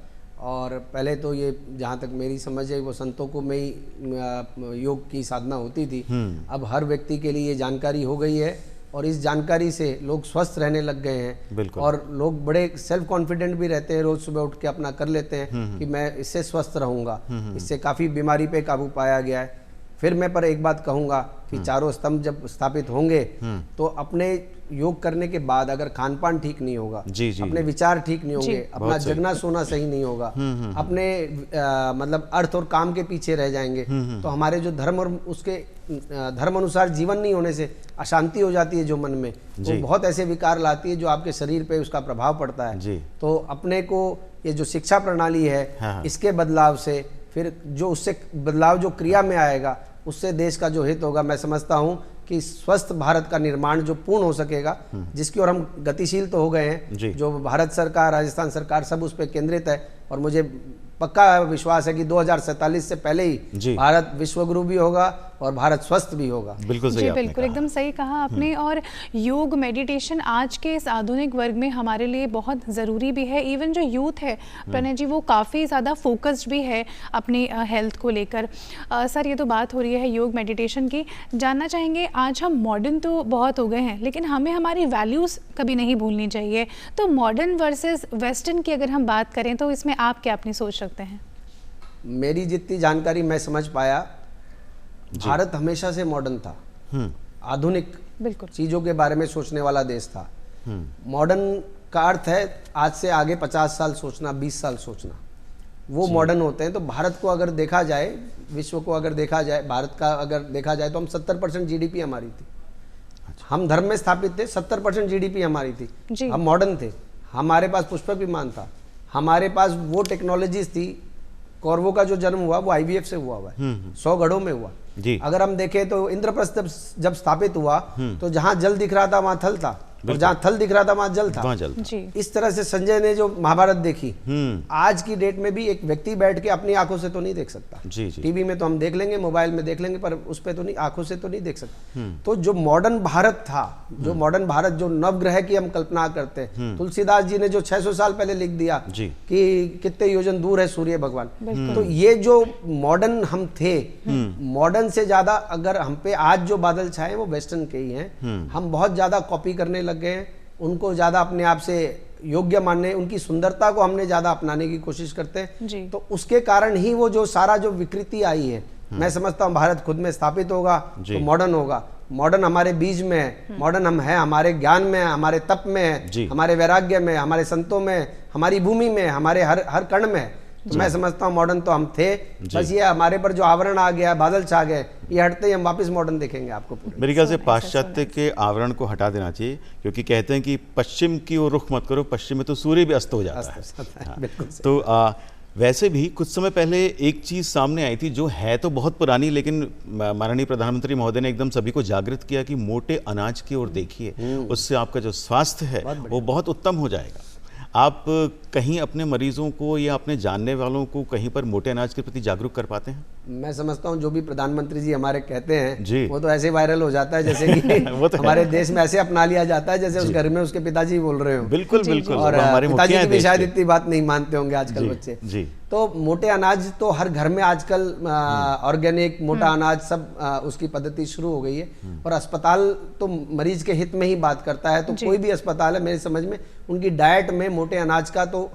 और पहले तो ये जहाँ तक मेरी समझ है वो संतों को में ही योग की साधना होती थी। अब हर व्यक्ति के लिए ये जानकारी हो गई है, और इस जानकारी से लोग स्वस्थ रहने लग गए हैं, और लोग बड़े सेल्फ कॉन्फिडेंट भी रहते हैं। रोज सुबह उठ के अपना कर लेते हैं कि मैं इससे स्वस्थ रहूंगा। इससे काफ़ी बीमारी पे काबू पाया गया है। फिर मैं पर एक बात कहूँगा कि चारों स्तंभ जब स्थापित होंगे तो अपने योग करने के बाद अगर खान पान ठीक नहीं होगा, अपने विचार ठीक नहीं होंगे, अपना जगना सोना सही नहीं होगा, अपने मतलब अर्थ और काम के पीछे रह जाएंगे, तो हमारे जो धर्म और उसके धर्म अनुसार जीवन नहीं होने से अशांति हो जाती है जो मन में, वो बहुत ऐसे विकार लाती है जो आपके शरीर पे उसका प्रभाव पड़ता है। तो अपने को ये जो शिक्षा प्रणाली है इसके बदलाव से, फिर जो उससे बदलाव जो क्रिया में आएगा उससे देश का जो हित होगा। मैं समझता हूँ कि स्वस्थ भारत का निर्माण जो पूर्ण हो सकेगा, जिसकी ओर हम गतिशील तो हो गए हैं, जो भारत सरकार, राजस्थान सरकार सब उस पर केंद्रित है, और मुझे पक्का विश्वास है कि 2047 से पहले ही भारत विश्वगुरु भी होगा और भारत स्वस्थ भी होगा। बिल्कुल सही, जी बिल्कुल एकदम सही कहा आपने। और योग मेडिटेशन आज के इस आधुनिक वर्ग में हमारे लिए बहुत ज़रूरी भी है। इवन जो यूथ है प्रणय जी, वो काफ़ी ज़्यादा फोकस्ड भी है अपनी हेल्थ को लेकर। सर, ये तो बात हो रही है योग मेडिटेशन की, जानना चाहेंगे आज हम मॉडर्न तो बहुत हो गए हैं, लेकिन हमें हमारी वैल्यूज़ कभी नहीं भूलनी चाहिए। तो मॉडर्न वर्सेस वेस्टर्न की अगर हम बात करें तो इसमें आप क्या अपनी सोच रखते हैं? मेरी जितनी जानकारी मैं समझ पाया, भारत हमेशा से मॉडर्न था, आधुनिक चीजों के बारे में सोचने वाला देश था। मॉडर्न का अर्थ है आज से आगे 50 साल सोचना, 20 साल सोचना, वो मॉडर्न होते हैं। तो भारत को अगर देखा जाए, विश्व को अगर देखा जाए, भारत का अगर देखा जाए तो हम 70% जीडीपी हमारी थी। हम धर्म में स्थापित थे, 70% जीडीपी हमारी थी। हम मॉडर्न थे, हमारे पास पुष्पक विमान था, हमारे पास वो टेक्नोलॉजीज थी। कौरवों का जो जन्म हुआ वो आईवीएफ से हुआ है, 100 गढ़ों में हुआ। अगर हम देखें तो इंद्रप्रस्थ जब स्थापित हुआ तो जहां जल दिख रहा था वहां थल था, और जहां थल दिख रहा था वहां जल था। इस तरह से संजय ने जो महाभारत देखी, आज की डेट में भी एक व्यक्ति बैठ के अपनी आंखों से तो नहीं देख सकता। टीवी में तो हम देख लेंगे, मोबाइल में देख लेंगे, पर उस पे तो नहीं, आंखों से तो नहीं देख सकते। तो जो मॉडर्न भारत था, जो मॉडर्न भारत, जो नवग्रह की हम कल्पना करते हैं, तुलसीदास जी ने जो 600 साल पहले लिख दिया कि कितने योजन दूर है सूर्य भगवान। तो ये जो मॉडर्न हम थे, मॉडर्न से ज्यादा अगर हम पे आज जो बादल छाए वो वेस्टर्न के ही हैं। हम बहुत ज्यादा कॉपी करने लग गए हैं, उनको ज्यादा अपने आप से योग्य मानने, उनकी सुंदरता को हमने ज्यादा अपनाने की कोशिश करते हैं। तो उसके कारण ही वो जो सारा जो विकृति आई है, मैं समझता हूँ भारत खुद में स्थापित होगा तो मॉडर्न होगा। मॉडर्न हमारे बीज में है, मॉडर्न हम हैं, हमारे ज्ञान में है, हमारे तप में है, हमारे वैराग्य में, हमारे संतों में, हमारी भूमि में, हमारे हर कण में है। तो मैं समझता हूँ मॉडर्न तो हम थे, बस ये हमारे पर जो आवरण आ गया, बादल छा गए, ये हटते ही हम वापस मॉडर्न देखेंगे आपको। मेरे ख्याल से पाश्चात्य के आवरण को हटा देना चाहिए, क्योंकि कहते हैं कि पश्चिम की ओर रुख मत करो, पश्चिम में तो सूर्य भी अस्त हो जाता है। तो वैसे भी कुछ समय पहले एक चीज़ सामने आई थी जो है तो बहुत पुरानी, लेकिन माननीय प्रधानमंत्री महोदय ने एकदम सभी को जागृत किया कि मोटे अनाज की ओर देखिए, उससे आपका जो स्वास्थ्य है वो बहुत उत्तम हो जाएगा। आप कहीं अपने मरीजों को या अपने जानने वालों को कहीं पर मोटे अनाज के प्रति जागरूक कर पाते हैं? मैं समझता हूँ जो भी प्रधानमंत्री जी हमारे कहते हैं जी। वो तो ऐसे वायरल हो जाता है जैसे कि वो तो हमारे देश में ऐसे अपना लिया जाता है जैसे उस घर में उसके पिताजी बोल रहे हो। बिल्कुल बिल्कुल। और हमारे पिताजी मुखिया की भी देश शायद के। इतनी बात नहीं मानते होंगे आजकल बच्चे। जी। तो मोटे अनाज तो हर घर में आजकल ऑर्गेनिक मोटा अनाज सब उसकी पद्धति शुरू हो गई है। और अस्पताल तो मरीज के हित में ही बात करता है, तो कोई भी अस्पताल है मेरी समझ में उनकी डाइट में मोटे अनाज का तो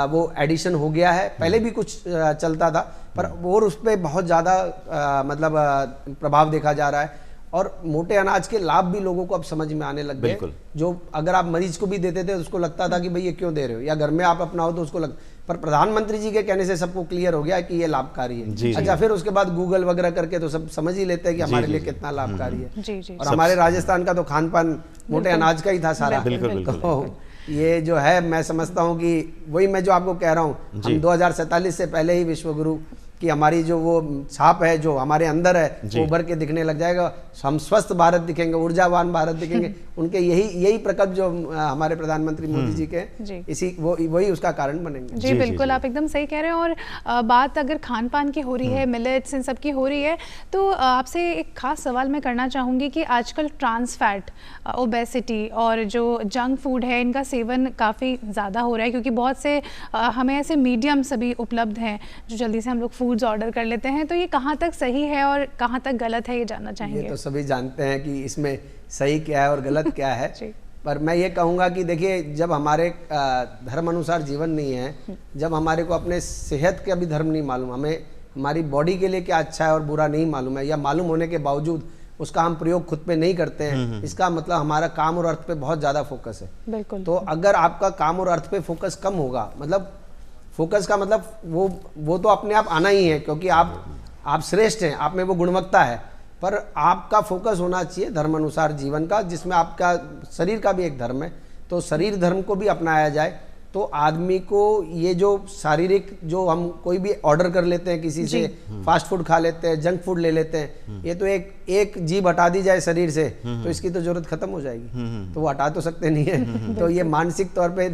वो एडिशन हो गया है। पहले भी कुछ चलता था पर और उस पर बहुत ज़्यादा मतलब प्रभाव देखा जा रहा है। और मोटे अनाज के लाभ भी लोगों को अब समझ में आने लग गए। जो अगर आप मरीज को भी देते थे उसको लगता था कि भाई ये क्यों दे रहे हो, या घर में आप अपनाओ तो उसको पर प्रधानमंत्री जी के कहने से सबको क्लियर हो गया कि ये लाभकारी है। अच्छा, फिर उसके बाद गूगल वगैरह करके तो सब समझ ही लेते हैं कि हमारे लिए कितना लाभकारी है। और हमारे राजस्थान का तो खान पान मोटे अनाज का ही था सारा। तो ये जो है मैं समझता हूँ कि वही मैं जो आपको कह रहा हूँ, हम 2047 से पहले ही विश्व गुरु कि हमारी जो वो छाप है जो हमारे अंदर है वो उभर के दिखने लग जाएगा। हम स्वस्थ भारत दिखेंगे, ऊर्जावान भारत दिखेंगे। उनके यही प्रकल्प जो हमारे प्रधानमंत्री मोदी जी के इसी वही उसका कारण बनेंगे। जी बिल्कुल, आप एकदम सही कह रहे हैं। और बात अगर खान पान की हो रही है, मिलेट्स इन सब की हो रही है, तो आपसे एक खास सवाल मैं करना चाहूँगी कि आजकल ट्रांस फैट, ओबेसिटी और जो जंक फूड है इनका सेवन काफ़ी ज़्यादा हो रहा है, क्योंकि बहुत से हमें ऐसे मीडियम सभी उपलब्ध हैं जो जल्दी से हम लोग फूड्स ऑर्डर कर लेते हैं। तो ये कहाँ तक सही है और कहाँ तक गलत है, ये जानना चाहेंगे। ये तो सभी जानते हैं कि इसमें सही क्या है और गलत क्या है। पर मैं ये कहूँगा कि देखिए, जब हमारे धर्म अनुसार जीवन नहीं है, जब हमारे को अपने सेहत का भी धर्म नहीं मालूम, हमें हमारी बॉडी के लिए क्या अच्छा है और बुरा नहीं मालूम है, या मालूम होने के बावजूद उसका हम प्रयोग खुद पे नहीं करते हैं, इसका मतलब हमारा काम और अर्थ पे बहुत ज़्यादा फोकस है। बिल्कुल। तो अगर आपका काम और अर्थ पे फोकस कम होगा, मतलब फोकस का मतलब वो तो अपने आप आना ही है, क्योंकि आप श्रेष्ठ हैं, आप में वो गुणवत्ता है। पर आपका फोकस होना चाहिए धर्म अनुसार जीवन का, जिसमें आपका शरीर का भी एक धर्म है, तो शरीर धर्म को भी अपनाया जाए। तो आदमी को ये जो शारीरिक जो हम कोई भी ऑर्डर कर लेते हैं किसी से, फास्ट फूड खा लेते हैं, जंक फूड ले लेते हैं, ये तो एक जीभ हटा दी जाए शरीर से तो इसकी तो जरूरत खत्म हो जाएगी। तो वो हटा तो सकते नहीं है। तो ये मानसिक तौर पे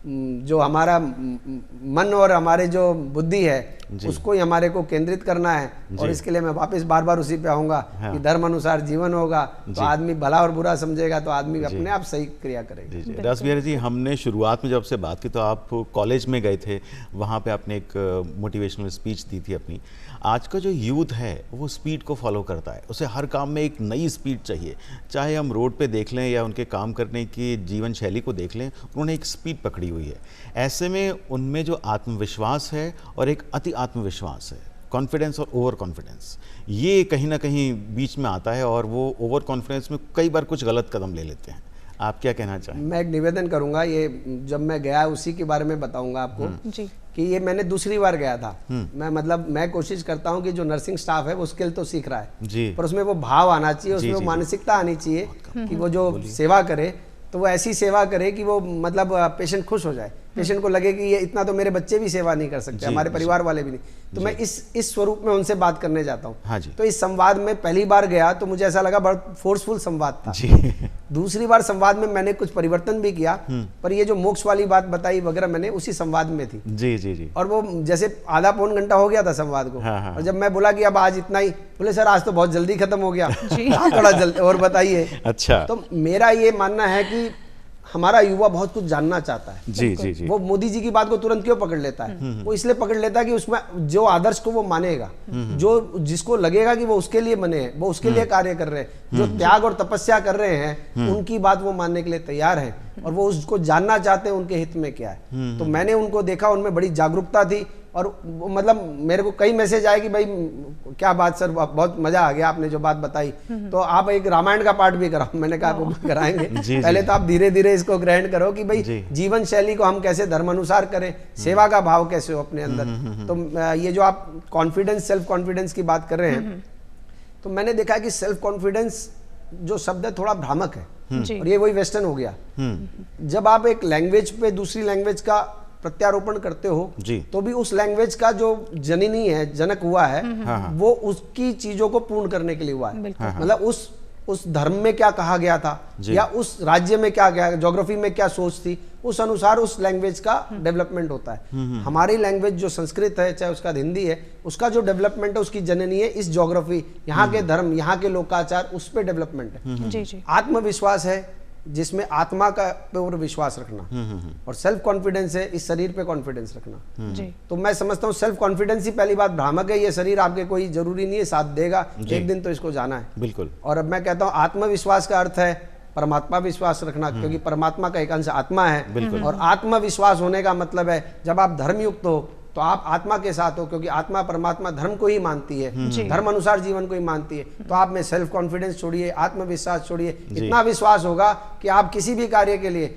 जो हमारा मन और हमारे जो बुद्धि है उसको ही हमारे को केंद्रित करना है। और इसके लिए मैं वापस बार बार उसी पे आऊँगा कि धर्म अनुसार जीवन होगा तो आदमी भला और बुरा समझेगा, तो आदमी अपने आप सही क्रिया करेगा। रास बिहारी जी, हमने शुरुआत में जब से बात की तो आप कॉलेज में गए थे, वहाँ पे आपने एक मोटिवेशनल स्पीच दी थी अपनी। आज का जो यूथ है वो स्पीड को फॉलो करता है, उसे हर काम में एक नई स्पीड चाहिए। चाहे हम रोड पे देख लें या उनके काम करने की जीवन शैली को देख लें, उन्होंने एक स्पीड पकड़ी हुई है। ऐसे में उनमें जो आत्मविश्वास है और एक अति आत्मविश्वास है, कॉन्फिडेंस और ओवर कॉन्फिडेंस, ये कहीं ना कहीं बीच में आता है और वो ओवर कॉन्फिडेंस में कई बार कुछ गलत कदम ले लेते हैं। आप क्या कहना चाहेंगे? मैं एक निवेदन करूंगा, ये जब मैं गया उसी के बारे में बताऊंगा आपको जी। कि ये मैंने दूसरी बार गया था। मैं कोशिश करता हूँ कि जो नर्सिंग स्टाफ है वो स्किल तो सीख रहा है जी, पर उसमें वो भाव आना चाहिए, उसमें वो मानसिकता आनी चाहिए कि वो जो सेवा करे तो वो ऐसी सेवा करे कि वो मतलब पेशेंट खुश हो जाए, पेशेंट को लगे कि ये इतना तो मेरे बच्चे भी सेवा नहीं कर सकते, हमारे परिवार वाले भी नहीं। तो मैं इस स्वरूप में उनसे बात करने जाता हूँ। हाँ तो इस संवाद में पहली बार गया तो मुझे ऐसा लगा बड़ा फोर्सफुल संवाद था जी। दूसरी बार संवाद में मैंने कुछ परिवर्तन भी किया, पर ये जो मोक्ष वाली बात बताई वगैरह मैंने उसी संवाद में थी जी जी जी। और वो जैसे आधा पौन घंटा हो गया था संवाद को। और जब मैं बोला कि अब आज इतना ही, बोले सर आज तो बहुत जल्दी खत्म हो गया, थोड़ा जल्दी और बताइए। अच्छा। तो मेरा ये मानना है कि हमारा युवा बहुत कुछ जानना चाहता है जी जी जी। वो मोदी जी की बात को तुरंत क्यों पकड़ लेता है? वो इसलिए पकड़ लेता है कि उसमें जो आदर्श को वो मानेगा, जो जिसको लगेगा कि वो उसके लिए बने हैं, वो उसके लिए कार्य कर रहे हैं, जो त्याग और तपस्या कर रहे हैं उनकी बात वो मानने के लिए तैयार है और वो उसको जानना चाहते हैं उनके हित में क्या है। तो मैंने उनको देखा, उनमें बड़ी जागरूकता थी और मतलब मेरे को कई मैसेज आए कि भाई क्या बात सर, बहुत मजा आ गया आपने जो बात बताई, तो आप एक रामायण का पाठ भी कराओ। मैंने कहा वो कराएंगे, पहले तो आप धीरे धीरे इसको ग्रहण करो कि भाई जीवन शैली को हम कैसे धर्म अनुसार करें, सेवा का भाव कैसे हो अपने अंदर। तो ये जो आप कॉन्फिडेंस, सेल्फ कॉन्फिडेंस की बात कर रहे हैं, तो मैंने देखा कि सेल्फ कॉन्फिडेंस जो शब्द है थोड़ा भ्रामक है और ये वही वेस्टर्न हो गया। जब आप एक लैंग्वेज पे दूसरी लैंग्वेज का प्रत्यारोपण करते हो तो भी उस लैंग्वेज का जो जननी है, जनक हुआ है, वो उसकी चीजों को पूर्ण करने के लिए हुआ है। मतलब उस धर्म में क्या कहा गया था या उस राज्य में क्या गया, ज्योग्राफी में क्या सोच थी, उस अनुसार उस लैंग्वेज का डेवलपमेंट होता है। हमारी लैंग्वेज जो संस्कृत है, चाहे उसका हिंदी है, उसका जो डेवलपमेंट है उसकी जननी है इस ज्योग्राफी, यहाँ के धर्म, यहाँ के लोकाचार, उस पर डेवलपमेंट है। जी जी। आत्मविश्वास है जिसमें आत्मा का पर विश्वास रखना, और सेल्फ कॉन्फिडेंस है इस शरीर पे कॉन्फिडेंस रखना। जी। तो मैं समझता हूँ सेल्फ कॉन्फिडेंस ही पहली बात भ्रामक है, ये शरीर आपके कोई जरूरी नहीं है, साथ देगा, एक दिन तो इसको जाना है। बिल्कुल। और अब मैं कहता हूँ आत्मविश्वास का अर्थ है परमात्मा विश्वास रखना, क्योंकि परमात्मा का एक अंश आत्मा है, और आत्मविश्वास होने का मतलब है जब आप धर्मयुक्त हो तो आप आत्मा के साथ हो, क्योंकि आत्मा परमात्मा धर्म को ही मानती है, धर्म अनुसार जीवन को ही मानती है। तो आप में सेल्फ कॉन्फिडेंस छोड़िए, आत्मविश्वास छोड़िए, इतना विश्वास होगा कि आप किसी भी कार्य के लिए,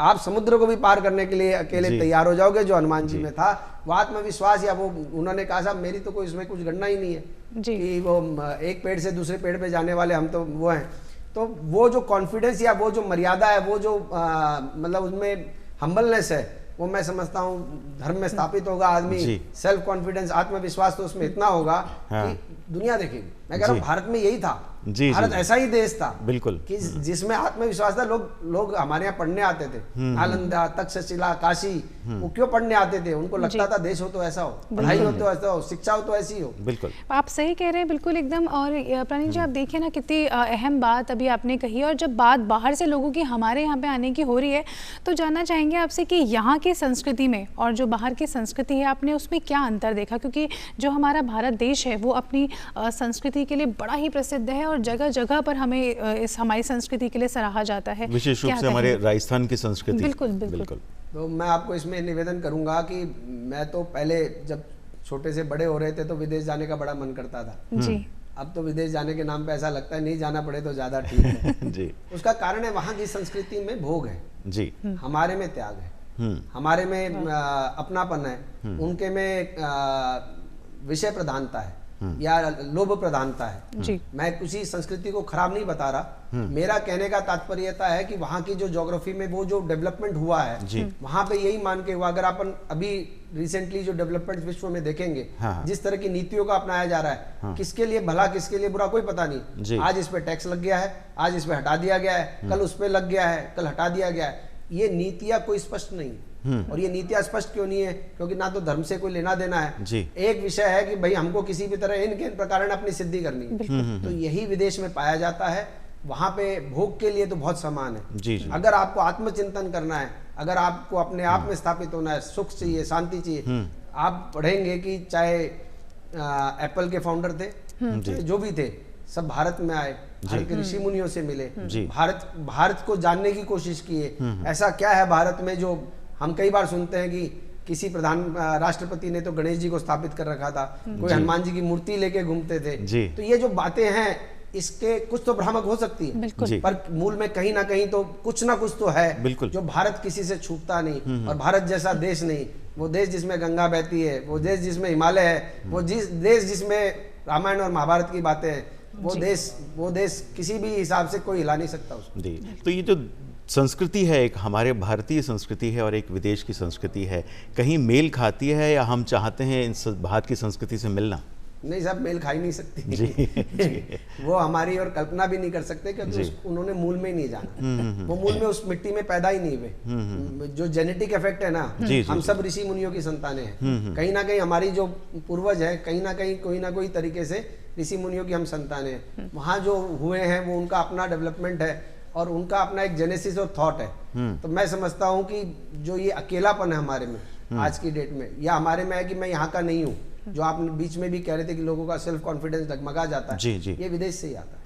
आप समुद्र को भी पार करने के लिए अकेले तैयार हो जाओगे, जो हनुमान जी में था वो आत्मविश्वास। या वो उन्होंने कहा साहब मेरी तो कोई इसमें कुछ गणना ही नहीं है कि वो एक पेड़ से दूसरे पेड़ पे जाने वाले हम तो वो हैं। तो वो जो कॉन्फिडेंस या वो जो मर्यादा है, वो जो मतलब उसमें हम्बलनेस है, वो मैं समझता हूँ धर्म में स्थापित होगा आदमी। सेल्फ कॉन्फिडेंस, आत्मविश्वास तो उसमें इतना होगा कि दुनिया देखेगी। मैं कह रहा हूँ भारत में यही था, भारत ऐसा ही देश था बिल्कुल कि जिसमें आत्मविश्वास था। लोग हमारे यहाँ पढ़ने आते थे, नालंदा, तक्षशिला, काशी, वो क्यों पढ़ने आते थे? उनको लगता था देश हो तो ऐसा हो, पढ़ाई हो तो ऐसा हो, शिक्षा हो तो ऐसी हो। बिल्कुल आप सही कह रहे हैं, बिल्कुल एकदम। और प्रणीत जी आप देखिए ना कितनी अहम बात अभी आपने कही। और जब बात बाहर से लोगों की हमारे यहाँ पे आने की हो रही है, तो जानना चाहेंगे आपसे कि यहाँ की संस्कृति में और जो बाहर की संस्कृति है, आपने उसमें क्या अंतर देखा? क्योंकि जो हमारा भारत देश है वो अपनी संस्कृति के लिए बड़ा ही प्रसिद्ध है, और जगह जगह पर हमें इस हमारी संस्कृति के लिए सराहा जाता है, विशेष रूप से हमारे राजस्थान की संस्कृति। बिल्कुल बिल्कुल। तो मैं आपको इसमें निवेदन करूंगा कि मैं तो पहले जब छोटे से बड़े हो रहे थे तो विदेश जाने का बड़ा मन करता था जी। अब तो विदेश जाने के नाम पे ऐसा लगता है नहीं जाना पड़े तो ज्यादा ठीक है। जी। उसका कारण है वहाँ की संस्कृति में भोग है जी, हमारे में त्याग है, हमारे में अपनापन है, उनके में विषय प्रधानता है या लोभ प्रधानता है जी। मैं किसी संस्कृति को खराब नहीं बता रहा, मेरा कहने का तात्पर्यता है कि वहाँ की जो ज्योग्राफी में वो जो डेवलपमेंट हुआ है जी, वहाँ पे यही मान के हुआ। अगर अपन अभी रिसेंटली जो डेवलपमेंट विश्व में देखेंगे, जिस तरह की नीतियों का अपनाया जा रहा है, किसके लिए भला किसके लिए बुरा कोई पता नहीं। आज इस पे टैक्स लग गया है, आज इस पे हटा दिया गया है, कल उस पे लग गया है, कल हटा दिया गया है। ये नीतियां कोई स्पष्ट नहीं है। और ये नीतियां स्पष्ट क्यों नहीं है? क्योंकि ना तो धर्म से कोई लेना देना है जी। एक विषय है कि भाई हमको किसी भी तरह इन प्रकार अपनी सिद्धि करनी है, तो यही विदेश में पाया जाता है। वहां पे भोग के लिए तो बहुत समान है जी। अगर आपको आत्मचिंतन करना है, अगर आपको अपने आप में स्थापित होना है, सुख चाहिए, शांति चाहिए, आप पढ़ेंगे कि चाहे एप्पल के फाउंडर थे, जो भी थे, सब भारत में आए, भारत के ऋषि मुनियों से मिले, भारत को जानने की कोशिश किए। ऐसा क्या है भारत में जो हम कई बार सुनते हैं कि किसी राष्ट्रपति ने तो गणेश जी को स्थापित कर रखा था, कोई हनुमान जी की मूर्ति लेके घूमते थे। तो ये जो बातें हैं, इसके कुछ तो भ्रामक हो सकती है, पर मूल में कहीं ना कहीं तो कुछ ना कुछ तो है जो भारत किसी से छूटता नहीं। और भारत जैसा देश नहीं, वो देश जिसमें गंगा बहती है, वो देश जिसमें हिमालय है, वो देश जिसमें रामायण और महाभारत की बातें हैं, वो देश किसी भी हिसाब से कोई हिला नहीं सकता उसको। तो ये जो संस्कृति है, एक हमारे भारतीय संस्कृति है और एक विदेश की संस्कृति है, कहीं मेल खाती है या हम चाहते हैं इन बाहर की संस्कृति से मिलना? नहीं साहब, मेल खा ही नहीं सकती जी। वो हमारी और कल्पना भी नहीं कर सकते, क्योंकि उन्होंने मूल में ही नहीं जाना। वो मूल में उस मिट्टी में पैदा ही नहीं हुए। जो जेनेटिक इफेक्ट है ना, हम सब ऋषि मुनियों की संतानें हैं। कहीं ना कहीं हमारी जो पूर्वज है, कहीं ना कहीं कोई ना कोई तरीके से ऋषि मुनियों की हम संतानें हैं। वहाँ जो हुए हैं वो उनका अपना डेवलपमेंट है और उनका अपना एक जेनेसिस और थॉट है। तो मैं समझता हूँ कि जो ये अकेलापन है हमारे में आज की डेट में, या हमारे में है कि मैं यहाँ का नहीं हूँ, जो आप बीच में भी कह रहे थे कि लोगों का सेल्फ कॉन्फिडेंस डगमगा जाता है, जी। ये विदेश से ही आता है।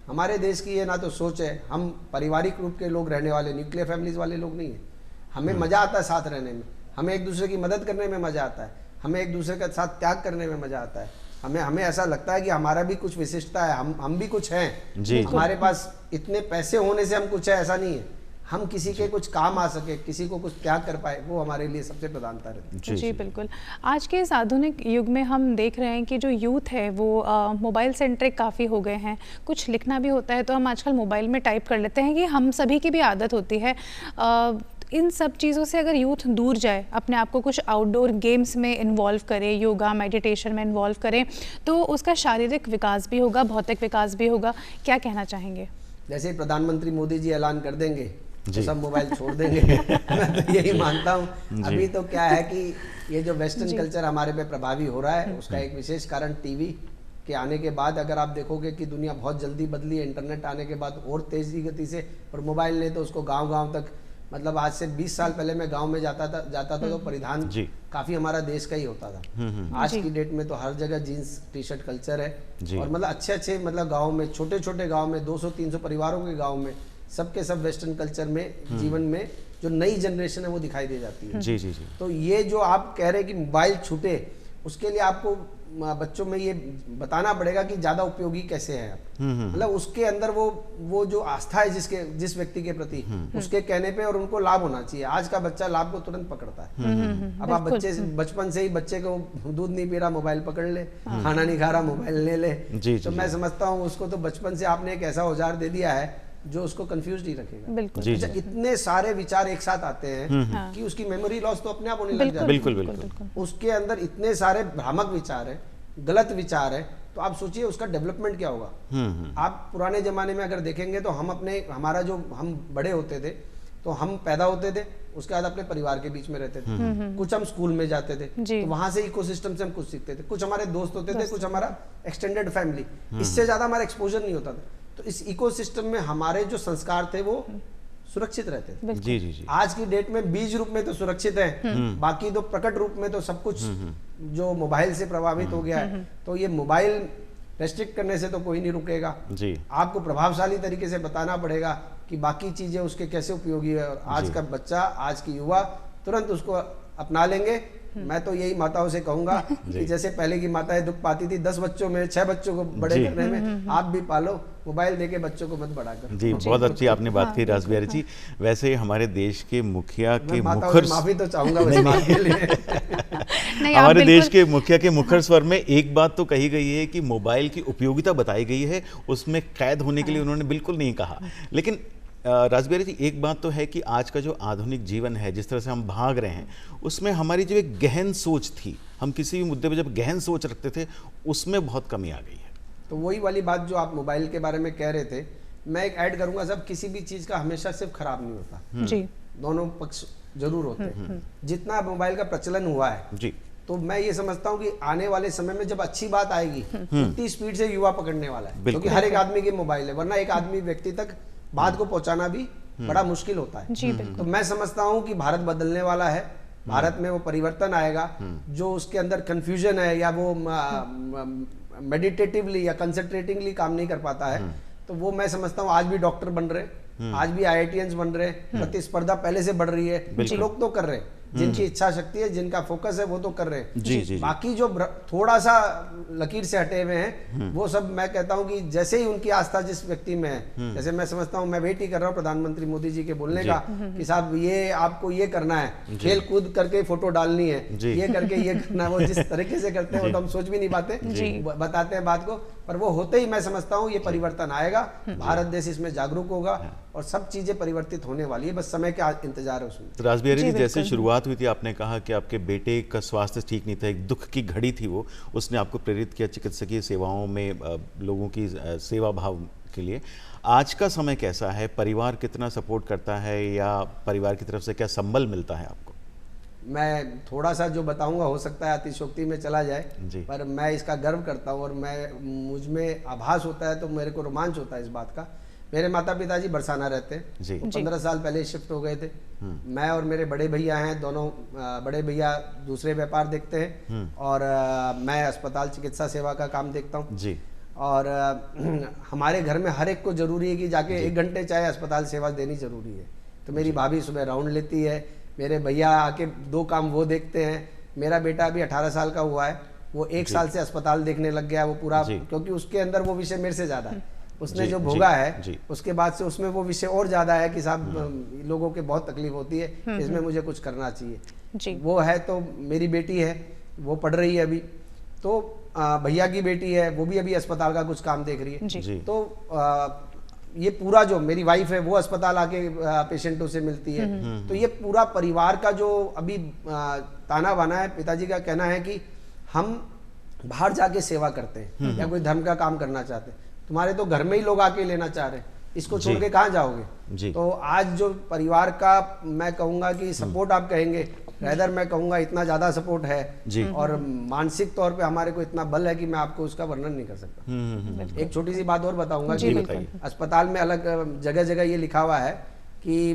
हमारे देश की ये ना तो सोच है, हम पारिवारिक रूप के लोग रहने वाले, न्यूक्लियर फैमिलीज वाले लोग नहीं है। हमें मजा आता है साथ रहने में, हमें एक दूसरे की मदद करने में मजा आता है, हमें एक दूसरे के साथ त्याग करने में मजा आता है। हमें ऐसा लगता है कि हमारा भी कुछ विशिष्टता है, हम भी कुछ हैं जी। हमारे पास इतने पैसे होने से हम कुछ है ऐसा नहीं है, हम किसी के कुछ काम आ सके, किसी को कुछ त्याग कर पाए, वो हमारे लिए सबसे प्रधानता रहती है। जी बिल्कुल। आज के इस आधुनिक युग में हम देख रहे हैं कि जो यूथ है वो मोबाइल सेंट्रिक काफ़ी हो गए हैं। कुछ लिखना भी होता है तो हम आजकल मोबाइल में टाइप कर लेते हैं, कि हम सभी की भी आदत होती है। इन सब चीज़ों से अगर यूथ दूर जाए, अपने आप को कुछ आउटडोर गेम्स में इन्वॉल्व करे, योगा मेडिटेशन में इन्वॉल्व करे, तो उसका शारीरिक विकास भी होगा, भौतिक विकास भी होगा। क्या कहना चाहेंगे? जैसे प्रधानमंत्री मोदी जी ऐलान कर देंगे तो सब मोबाइल छोड़ देंगे। मैं तो यही मानता हूँ। अभी तो क्या है कि ये जो वेस्टर्न कल्चर हमारे पे प्रभावी हो रहा है, उसका एक विशेष कारण टीवी के आने के बाद, अगर आप देखोगे कि दुनिया बहुत जल्दी बदली है, इंटरनेट आने के बाद और तेजी गति से, और मोबाइल ने तो उसको गांव-गांव तक, मतलब आज से 20 साल पहले मैं गांव में जाता था तो परिधान काफी हमारा देश का ही होता था। आज की डेट में तो हर जगह जीन्स टी शर्ट कल्चर है, और मतलब अच्छे मतलब गाँव में, छोटे छोटे गाँव में 200-300 परिवारों के गाँव में सबके सब वेस्टर्न कल्चर में, जीवन में जो नई जनरेशन है वो दिखाई दे जाती है। जी जी जी। तो ये जो आप कह रहे हैं कि मोबाइल छूटे, उसके लिए आपको बच्चों में ये बताना पड़ेगा कि ज्यादा उपयोगी कैसे है। मतलब उसके अंदर वो जो आस्था है जिस व्यक्ति के प्रति, उसके कहने पे और उनको लाभ होना चाहिए। आज का बच्चा लाभ को तुरंत पकड़ता है। अब आप बचपन से ही बच्चे को दूध नहीं पी रहा मोबाइल पकड़ ले, खाना नहीं खा रहा मोबाइल ले ले, तो मैं समझता हूँ उसको तो बचपन से आपने एक ऐसा औजार दे दिया है जो उसको कंफ्यूज नहीं रखेगा। बिल्कुल। जी, जी। इतने सारे विचार एक साथ आते हैं कि उसकी मेमोरी लॉस तो अपने आप होने लग जाती है। बिल्कुल बिल्कुल। उसके अंदर इतने सारे भ्रामक विचार है, गलत विचार है, तो आप सोचिए उसका डेवलपमेंट क्या होगा। आप पुराने जमाने में अगर देखेंगे तो हमारा जो हम बड़े होते थे, तो हम पैदा होते थे, उसके बाद अपने परिवार के बीच में रहते थे, कुछ हम स्कूल में जाते थे, तो वहां से इकोसिस्टम से हम कुछ सीखते थे, कुछ हमारे दोस्त होते थे, कुछ हमारा एक्सटेंडेड फैमिली, इससे ज्यादा हमारा एक्सपोजर नहीं होता था। तो इस इकोसिस्टम में हमारे जो संस्कार थे वो सुरक्षित रहते थे। जी जी जी। आज की डेट में बीज रूप में तो सुरक्षित है, बाकी तो प्रकट रूप में तो सब कुछ जो मोबाइल से प्रभावित हो गया है। तो ये मोबाइल रेस्ट्रिक्ट करने से तो कोई नहीं रुकेगा जी। आपको प्रभावशाली तरीके से बताना पड़ेगा कि बाकी चीजें उसके कैसे उपयोगी है, और आज का बच्चा, आज की युवा तुरंत उसको अपना लेंगे। मैं तो यही माताओं से कहूंगा कि जैसे पहले की माताएं दुख पाती थी 10 बच्चों में 6 बच्चों को बड़े करने में, आप भी पालो, मोबाइल देके बच्चों को मत बड़ा कर। जी, बहुत अच्छी आपने बात की रास बिहारी जी। वैसे हमारे देश के मुखिया के मुखर, माफी तो चाहूंगा वैसे बात के लिए। हमारे देश के मुखिया के मुखर स्वर में एक बात तो कही गई है कि मोबाइल की उपयोगिता बताई गई है, उसमें कैद होने के लिए उन्होंने बिल्कुल नहीं कहा। लेकिन रास बिहारी जी, एक बात तो है कि आज का जो आधुनिक जीवन है, जिस तरह से हम भाग रहे हैं, उसमें हमारी जो एक गहन सोच थी, हम किसी भी मुद्दे पर जब गहन सोच रखते थे, उसमें बहुत कमी आ गई है। तो वही वाली बात जो आप मोबाइल के बारे में कह रहे थे, मैं एक ऐड करूंगा, सब किसी भी चीज का हमेशा सिर्फ खराब नहीं होता जी, दोनों पक्ष जरूर होते हैं। जितना मोबाइल का प्रचलन हुआ है जी, तो मैं ये समझता हूँ कि आने वाले समय में जब अच्छी बात आएगी, उतनी स्पीड से युवा पकड़ने वाला है, क्योंकि हर एक आदमी के मोबाइल है, वरना एक आदमी व्यक्ति तक बात को पहुंचाना भी बड़ा मुश्किल होता है। तो मैं समझता हूं कि भारत बदलने वाला है, भारत में वो परिवर्तन आएगा जो उसके अंदर कंफ्यूजन है, या वो मेडिटेटिवली या कंसंट्रेटिंगली काम नहीं कर पाता है, तो वो मैं समझता हूँ आज भी डॉक्टर बन रहे, आज भी IITians बन रहे, प्रतिस्पर्धा पहले से बढ़ रही है, कुछ लोग तो कर रहे हैं, जिनकी इच्छा शक्ति है, जिनका फोकस है, वो तो कर रहे हैं जी। बाकी जो थोड़ा सा लकीर से हटे हुए हैं, वो सब मैं कहता हूं कि जैसे ही उनकी आस्था जिस व्यक्ति में है, जैसे मैं समझता हूं, मैं वेट ही कर रहा हूं प्रधानमंत्री मोदी जी के बोलने का कि साहब ये आपको ये करना है, खेल कूद करके फोटो डालनी है, ये करके ये करना है, वो जिस तरीके से करते हैं वो तो हम सोच भी नहीं पाते, बताते हैं बात को, पर वो होते ही मैं समझता हूँ ये परिवर्तन आएगा, भारत देश इसमें जागरूक होगा और सब चीजें परिवर्तित होने वाली है, बस समय का इंतजार है उसमें। तो रास बिहारी जी, जैसे शुरुआत हुई थी, आपने कहा कि आपके बेटे का स्वास्थ्य ठीक नहीं था, एक दुख की घड़ी थी वो, उसने आपको प्रेरित किया चिकित्सकीय सेवाओं में लोगों की सेवा भाव के लिए। आज का समय कैसा है, परिवार कितना सपोर्ट करता है, या परिवार की तरफ से क्या संबल मिलता है आपको? मैं थोड़ा सा जो बताऊंगा हो सकता है अतिशयोक्ति में चला जाए, पर मैं इसका गर्व करता हूँ, और मुझ में आभास होता है तो मेरे को रोमांच होता है इस बात का। मेरे माता पिताजी बरसाना रहते हैं, 15 साल पहले शिफ्ट हो गए थे। मैं और मेरे बड़े भैया हैं, दोनों बड़े भैया दूसरे व्यापार देखते हैं, और मैं अस्पताल चिकित्सा सेवा का काम देखता हूँ जी। और हमारे घर में हर एक को जरूरी है कि जाके 1 घंटे चाहे अस्पताल सेवा देनी जरूरी है। तो मेरी भाभी सुबह राउंड लेती है, मेरे भैया आके 2 काम वो देखते हैं। मेरा बेटा अभी 18 साल का हुआ है, वो 1 साल से अस्पताल देखने लग गया, वो पूरा, क्योंकि उसके अंदर वो विषय मेरे से ज्यादा है, उसने जो भोगा है उसके बाद से उसमें वो विषय और ज्यादा है कि साहब लोगों के बहुत तकलीफ होती है, इसमें मुझे कुछ करना चाहिए। वो है, तो मेरी बेटी है, वो पढ़ रही है अभी, तो भैया की बेटी है, वो भी अभी अस्पताल का कुछ काम देख रही है। तो ये पूरा जो मेरी वाइफ है वो अस्पताल आके पेशेंटों से मिलती है, तो ये पूरा परिवार का जो अभी ताना बाना है, पिताजी का कहना है कि हम बाहर जाके सेवा करते हैं या कोई धर्म का काम करना चाहते हैं, तुम्हारे तो घर में ही लोग आके लेना चाह रहे हैं, इसको छोड़ के कहाँ जाओगे। तो आज जो परिवार का मैं कहूँगा कि सपोर्ट आप कहेंगे, रैदर मैं कहूँगा इतना ज़्यादा सपोर्ट है जी। और मानसिक तौर पे हमारे को इतना बल है कि मैं आपको उसका वर्णन नहीं कर सकता। एक छोटी सी बात और बताऊंगा कि अस्पताल में अलग जगह जगह ये लिखा हुआ है कि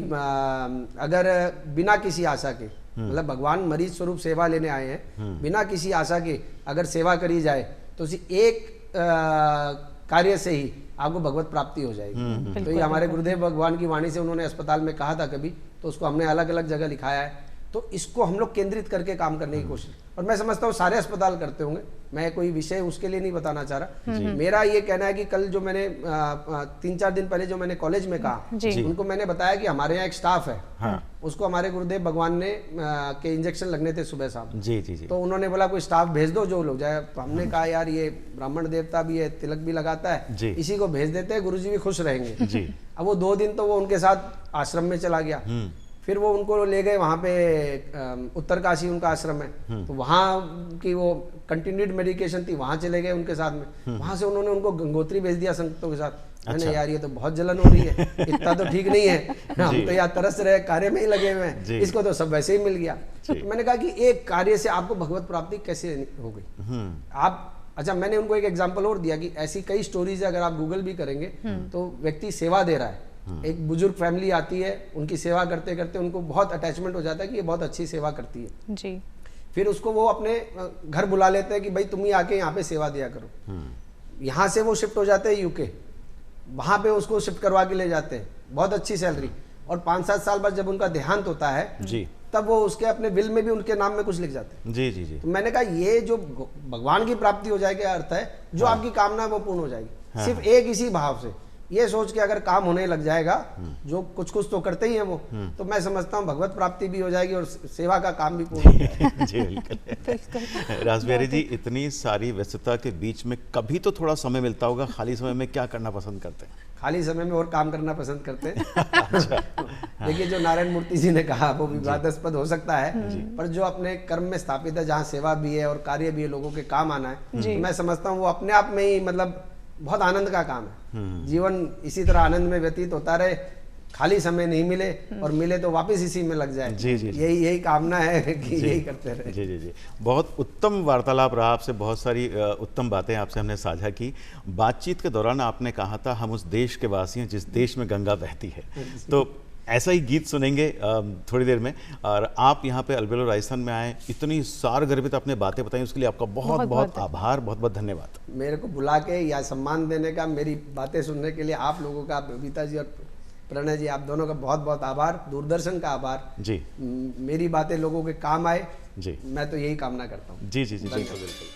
अगर बिना किसी आशा के, मतलब भगवान मरीज स्वरूप सेवा लेने आए हैं, बिना किसी आशा के अगर सेवा करी जाए तो उसी एक कार्य से ही आपको भगवत प्राप्ति हो जाएगी। तो ये हमारे गुरुदेव भगवान की वाणी से उन्होंने अस्पताल में कहा था कभी, तो उसको हमने अलग अलग जगह लिखाया है। तो इसको हम लोग केंद्रित करके काम करने की कोशिश, और मैं समझता हूँ सारे अस्पताल करते होंगे, मैं कोई विषय उसके लिए नहीं बताना चाह रहा। मेरा ये कहना है कि कल जो मैंने 3-4 दिन पहले जो मैंने कॉलेज में कहा, उनको मैंने बताया कि हमारे यहाँ एक स्टाफ है, हाँ। उसको हमारे गुरुदेव भगवान ने के इंजेक्शन लगने थे सुबह शाम जी। तो उन्होंने बोला कोई स्टाफ भेज दो जो लोग जाए। तो हमने कहा यार ये ब्राह्मण देवता भी है, तिलक भी लगाता है, इसी को भेज देते हैं, गुरुजी भी खुश रहेंगे। अब वो 2 दिन तो वो उनके साथ आश्रम में चला गया, फिर वो उनको ले गए वहाँ पे उत्तरकाशी उनका आश्रम है, तो वहाँ की वो कंटिन्यूड मेडिकेशन थी, वहाँ चले गए उनके साथ में। वहाँ से उन्होंने उनको गंगोत्री भेज दिया संगतों के साथ। मैंने यार ये तो बहुत जलन हो रही है, इतना तो ठीक नहीं है, हम तो यार तरस रहे कार्य में ही लगे हुए हैं, इसको तो सब वैसे ही मिल गया। तो मैंने कहा कि एक कार्य से आपको भगवत प्राप्ति कैसे हो गई आप। अच्छा, मैंने उनको एक एग्जाम्पल और दिया कि ऐसी कई स्टोरीज अगर आप गूगल भी करेंगे तो व्यक्ति सेवा दे रहा है, एक बुजुर्ग फैमिली आती है, उनकी सेवा करते करते उनको बहुत अटैचमेंट हो जाता है कि ये बहुत अच्छी सेवा करती है जी। फिर उसको वो अपने घर बुला लेते हैं कि भाई तुम ही आके यहाँ पे सेवा दिया करो। यहाँ से वो शिफ्ट हो जाते हैं यूके, वहाँ पे उसको शिफ्ट करवा के ले जाते हैं, बहुत अच्छी सैलरी, और 5-7 साल बाद जब उनका देहांत होता है जी, तब वो उसके अपने विल में भी उनके नाम में कुछ लिख जाते हैं जी जी जी। तो मैंने कहा ये जो भगवान की प्राप्ति हो जाएगी अर्थ है जो आपकी कामना है वो पूर्ण हो जाएगी, सिर्फ एक इसी भाव से, ये सोच के अगर काम होने लग जाएगा, जो कुछ कुछ तो करते ही हैं वो, तो मैं समझता हूँ भगवत प्राप्ति भी हो जाएगी और सेवा का काम भी पूर्ण हो जाएगा। जी बिल्कुल। रासबिहारी जी, इतनी सारी व्यस्तता के बीच में कभी तो थोड़ा समय मिलता होगा, खाली समय में क्या करना पसंद करते हैं? खाली समय में और काम करना पसंद करते हैं। देखिए जो नारायण मूर्ति जी ने कहा वो विवादास्पद हो सकता है, पर जो अपने कर्म में स्थापित है, जहाँ सेवा भी है और कार्य भी है, लोगों के काम आना है, तो मैं समझता हूँ वो अपने आप में ही मतलब बहुत आनंद का काम है। जीवन इसी तरह आनंद में व्यतीत होता रहे, खाली समय नहीं मिले और मिले तो वापस इसी में लग जाए। जी जी, यही कामना है कि यही करते रहे। जी जी जी, बहुत उत्तम वार्तालाप रहा आपसे, बहुत सारी उत्तम बातें आपसे हमने साझा की। बातचीत के दौरान आपने कहा था हम उस देश के वासी हैं जिस देश में गंगा बहती है, तो ऐसा ही गीत सुनेंगे थोड़ी देर में। और आप यहाँ पे अलबेला राजस्थान में आए, इतनी सारगर्भित अपने बातें बताई, उसके लिए आपका बहुत बहुत आभार, बहुत बहुत धन्यवाद। मेरे को बुला के या सम्मान देने का, मेरी बातें सुनने के लिए आप लोगों का, बबीता जी और प्रणय जी, आप दोनों का बहुत बहुत आभार, दूरदर्शन का आभार जी। मेरी बातें लोगों के काम आए जी, मैं तो यही कामना करता हूँ। जी जी जी, बिल्कुल बिल्कुल।